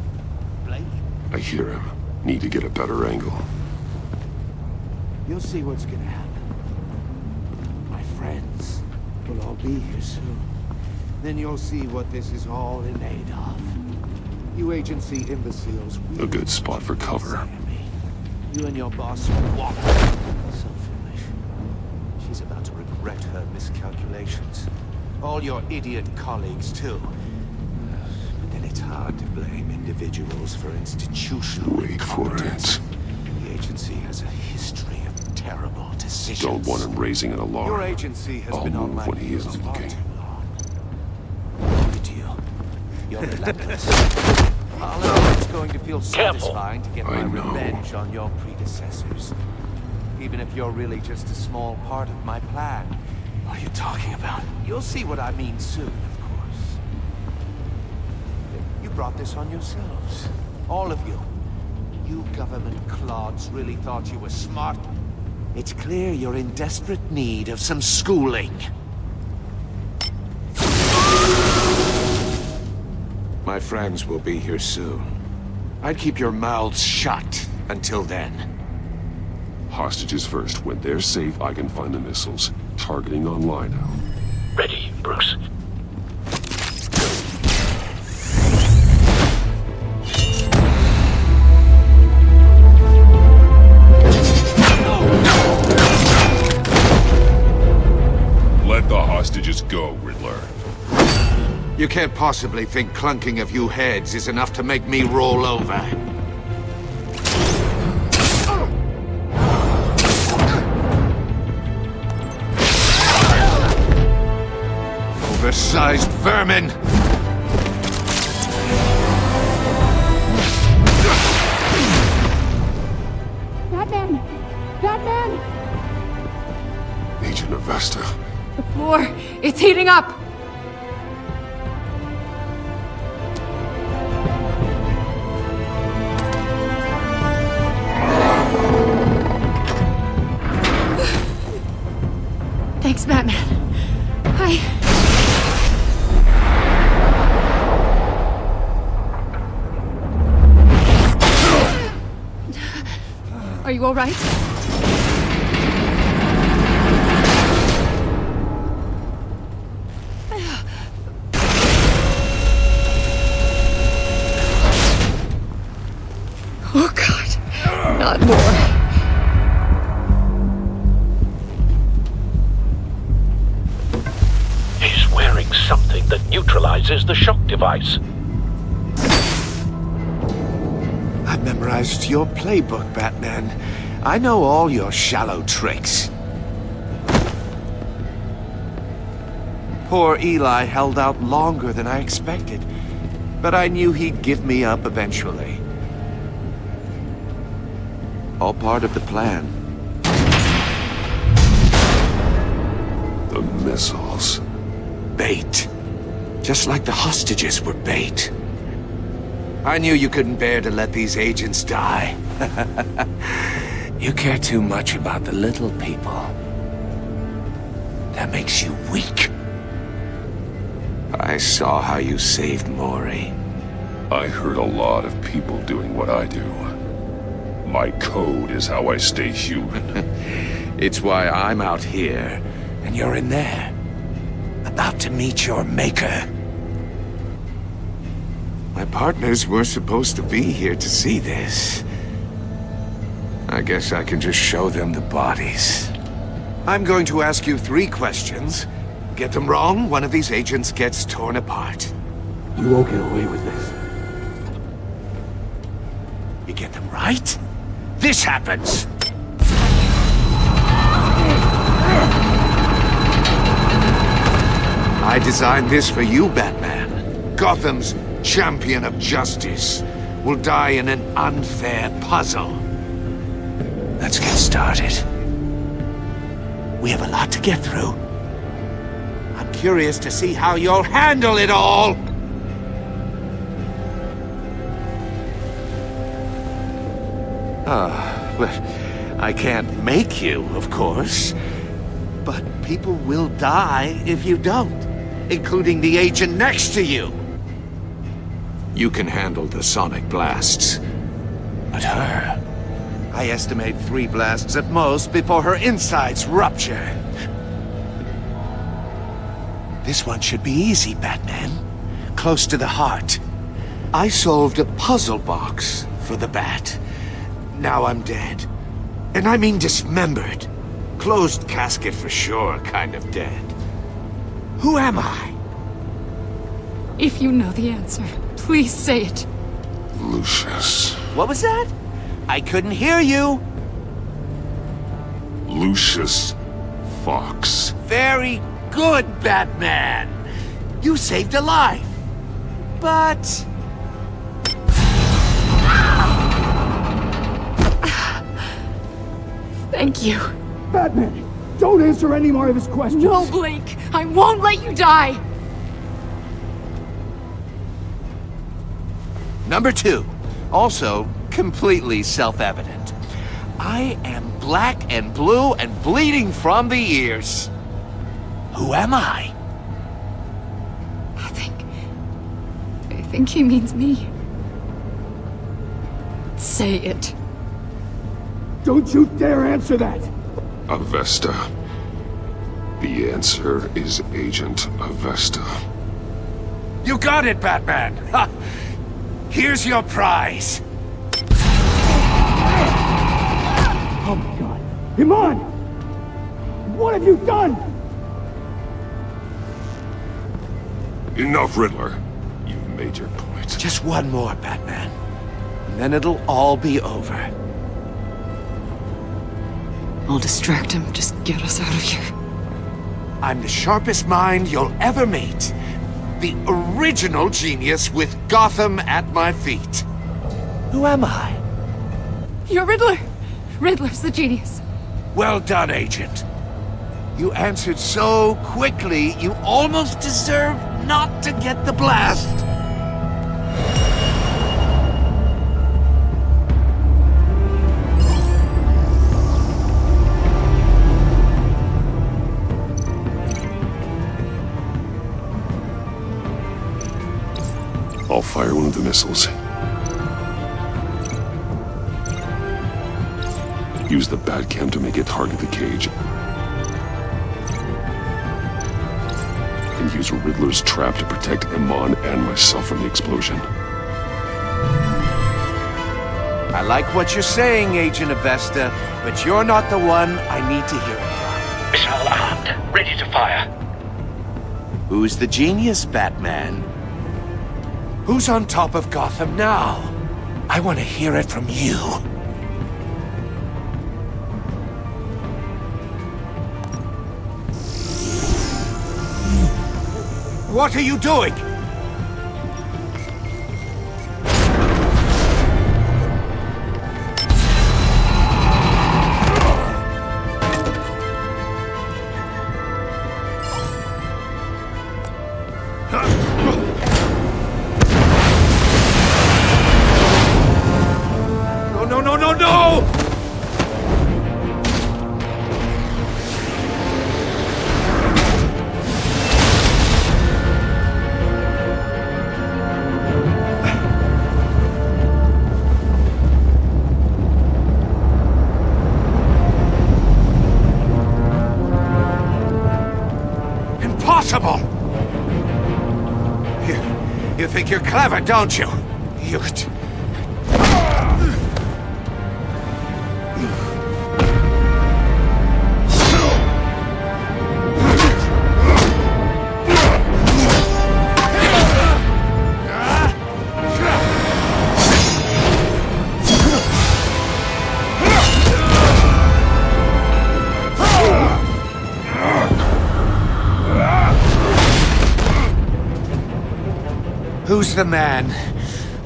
Blake? I hear him. Need to get a better angle. You'll see what's gonna happen. My friends will all be here soon. Then you'll see what this is all in aid of. You agency imbeciles. A good spot for cover. You and your boss will walk. So foolish. She's about to regret her miscalculations. All your idiot colleagues, too. But then it's hard to blame individuals for institutional Wait for it. The agency has a history of terrible decisions. Don't want him raising an alarm. Your agency has I'll been on move my when he heels isn't far looking. too long. Look at you. You're relentless. Although it's going to feel satisfying to get my revenge on your predecessors. Even if you're really just a small part of my plan. What are you talking about? You'll see what I mean soon, of course. You brought this on yourselves. All of you. You government clods really thought you were smart. It's clear you're in desperate need of some schooling. My friends will be here soon. I'd keep your mouths shut until then. Hostages first. When they're safe, I can find the missiles. Targeting online now. Ready, Bruce. Let the hostages go, Riddler. You can't possibly think clunking a few heads is enough to make me roll over. Oversized vermin! Batman! Batman! Agent Avesta. The floor, it's heating up! Thanks, Batman. Are you all right? Oh, God. Not more. Something that neutralizes the shock device. I've memorized your playbook, Batman. I know all your shallow tricks. Poor Eli held out longer than I expected, but I knew he'd give me up eventually. All part of the plan. The missiles. Bait. Just like the hostages were bait. I knew you couldn't bear to let these agents die. You care too much about the little people. That makes you weak. I saw how you saved Maury. I heard a lot of people doing what I do. My code is how I stay human. It's why I'm out here, and you're in there. About to meet your maker. My partners were supposed to be here to see this. I guess I can just show them the bodies. I'm going to ask you 3 questions. Get them wrong, one of these agents gets torn apart. You won't get away with this. You get them right, this happens. I designed this for you, Batman. Gotham's champion of justice will die in an unfair puzzle. Let's get started. We have a lot to get through. I'm curious to see how you'll handle it all. Well, I can't make you, of course. But people will die if you don't, including the agent next to you. You can handle the sonic blasts. But her... I estimate 3 blasts at most before her insides rupture. This one should be easy, Batman. Close to the heart. I solved a puzzle box for the Bat. Now I'm dead. And I mean dismembered. Closed casket for sure, kind of dead. Who am I? If you know the answer, please say it. Lucius. What was that? I couldn't hear you. Lucius Fox. Very good, Batman. You saved a life. But... Thank you. Batman, don't answer any more of his questions. No, Blake. I won't let you die. Number 2. Also, completely self-evident. I am black and blue and bleeding from the ears. Who am I? I think he means me. Say it. Don't you dare answer that! Avesta. The answer is Agent Avesta. You got it, Batman! Ha! Here's your prize! Oh my god! Iman! What have you done? Enough, Riddler. You've made your point. Just one more, Batman. And then it'll all be over. I'll distract him. Just get us out of here. I'm the sharpest mind you'll ever meet. The original genius with Gotham at my feet. Who am I? You're Riddler. Riddler's the genius. Well done, Agent. You answered so quickly, you almost deserve not to get the blast. I'll fire one of the missiles. Use the Batcam to make it target the cage. And use Riddler's trap to protect Iman and myself from the explosion. I like what you're saying, Agent Avesta, but you're not the one I need to hear it from. Missile armed, ready to fire. Who's the genius, Batman? Who's on top of Gotham now? I want to hear it from you. What are you doing? No! Impossible! You think you're clever, don't you? Who's the man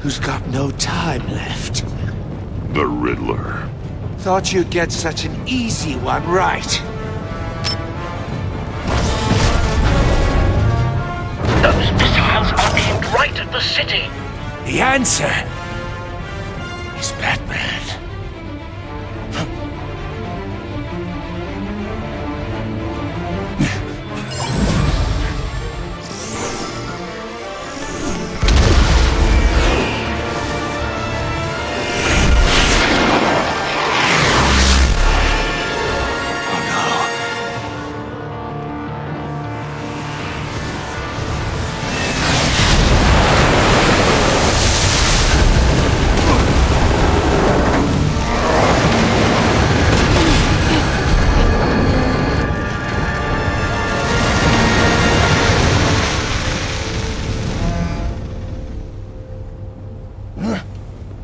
who's got no time left? The Riddler. Thought you'd get such an easy one right. Those missiles are aimed right at the city. The answer is Batman.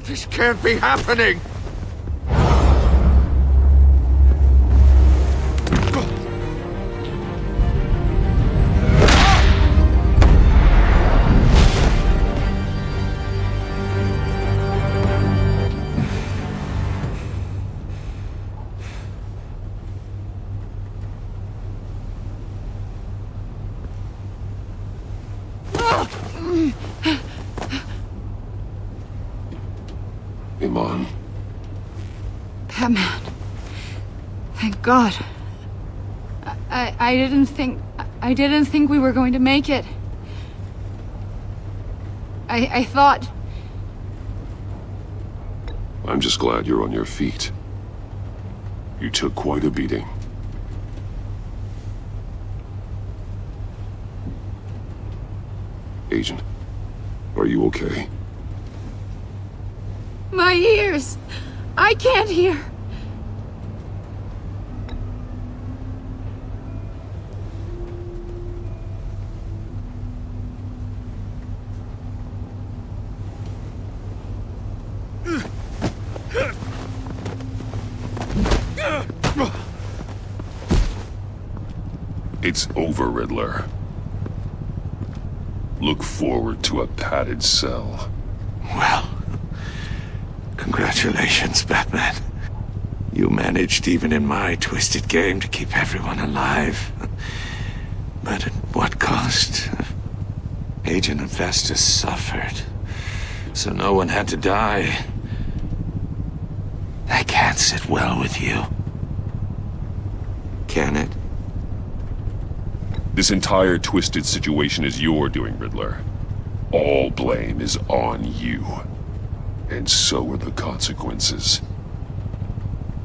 This can't be happening! Iman. Batman. Thank God. I didn't think we were going to make it. I thought... I'm just glad you're on your feet. You took quite a beating. Agent, are you okay? My ears! I can't hear! It's over, Riddler. Look forward to a padded cell. Well, congratulations, Batman. You managed, even in my twisted game, to keep everyone alive. But at what cost? Agent Investor suffered, so no one had to die. That can't sit well with you. Can it? This entire twisted situation is your doing, Riddler. All blame is on you. And so are the consequences.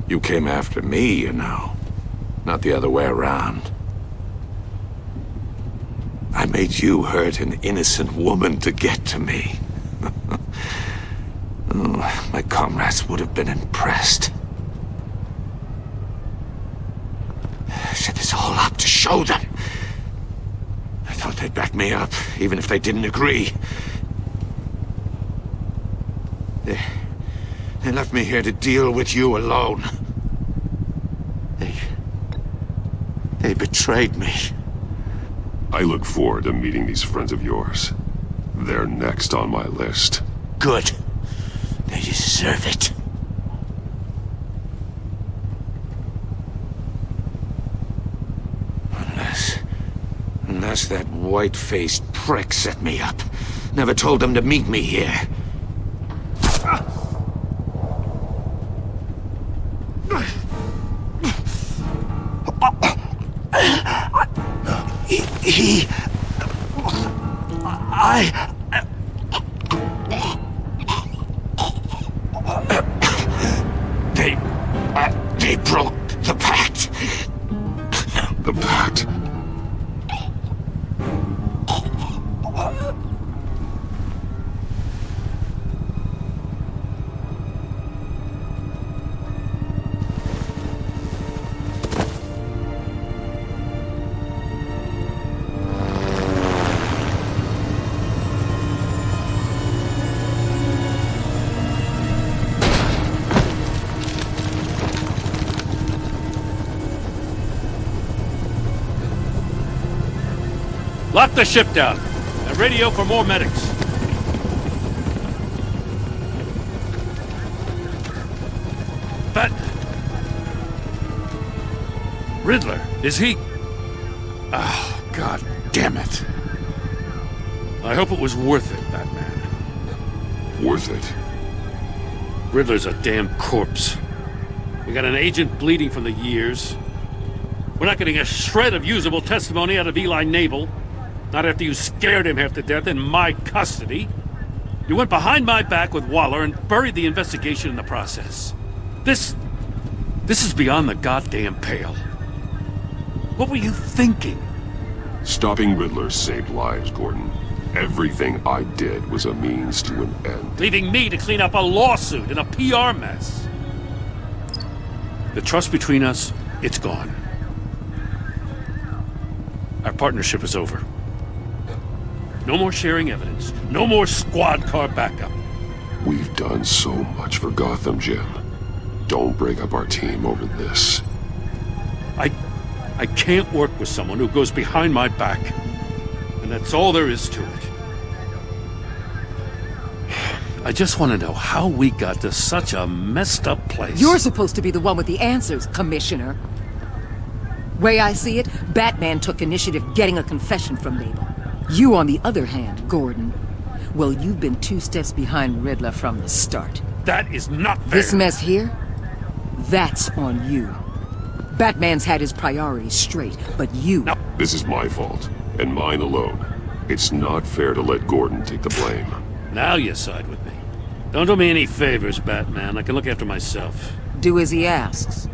You came after me, you know. Not the other way around. I made you hurt an innocent woman to get to me. Oh, my comrades would have been impressed. I set this all up to show them. I thought they'd back me up, even if they didn't agree. They left me here to deal with you alone. They betrayed me. I look forward to meeting these friends of yours. They're next on my list. Good. They deserve it. Unless that white-faced prick set me up. Never told them to meet me here. They broke the pact. The pact? Lock the ship down and radio for more medics. Riddler, is he... Oh, God damn it. I hope it was worth it, Batman. Worth it? Riddler's a damn corpse. We got an agent bleeding from the years. We're not getting a shred of usable testimony out of Eli Nabel. Not after you scared him half to death in my custody. You went behind my back with Waller and buried the investigation in the process. This is beyond the goddamn pale. What were you thinking? Stopping Riddler saved lives, Gordon. Everything I did was a means to an end. Leaving me to clean up a lawsuit and a PR mess. The trust between us, it's gone. Our partnership is over. No more sharing evidence. No more squad car backup. We've done so much for Gotham, Jim. Don't break up our team over this. I can't work with someone who goes behind my back. And that's all there is to it. I just want to know how we got to such a messed up place. You're supposed to be the one with the answers, Commissioner. Way I see it, Batman took initiative getting a confession from Nabel. You, on the other hand, Gordon, well, you've been 2 steps behind Riddler from the start. That is not fair. This mess here, that's on you. Batman's had his priorities straight, but you... No. This is my fault, and mine alone. It's not fair to let Gordon take the blame. Now you side with me. Don't do me any favors, Batman. I can look after myself. Do as he asks.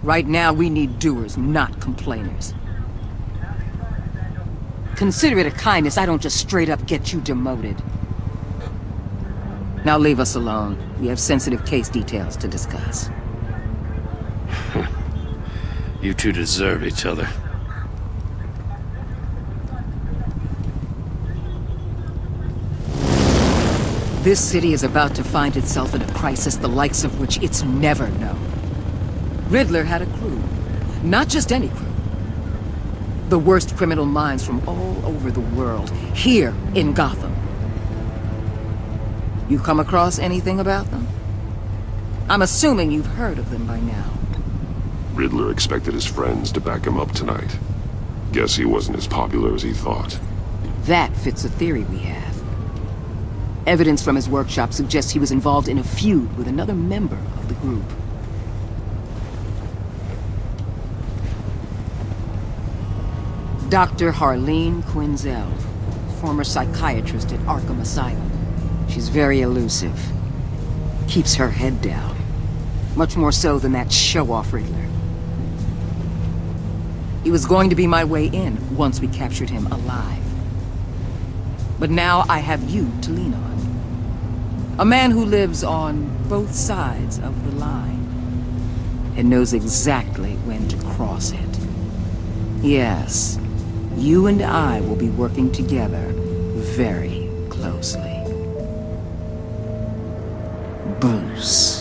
Right now, we need doers, not complainers. Consider it a kindness I don't just straight up get you demoted. Now leave us alone. We have sensitive case details to discuss. You two deserve each other. This city is about to find itself in a crisis the likes of which it's never known. Riddler had a crew. Not just any crew. The worst criminal minds from all over the world, here in Gotham. You come across anything about them? I'm assuming you've heard of them by now. Riddler expected his friends to back him up tonight. Guess he wasn't as popular as he thought. That fits a theory we have. Evidence from his workshop suggests he was involved in a feud with another member of the group. Dr. Harleen Quinzel, former psychiatrist at Arkham Asylum. She's very elusive. Keeps her head down. Much more so than that show-off Riddler. He was going to be my way in once we captured him alive. But now I have you to lean on. A man who lives on both sides of the line and knows exactly when to cross it. Yes, you and I will be working together very closely. Bruce.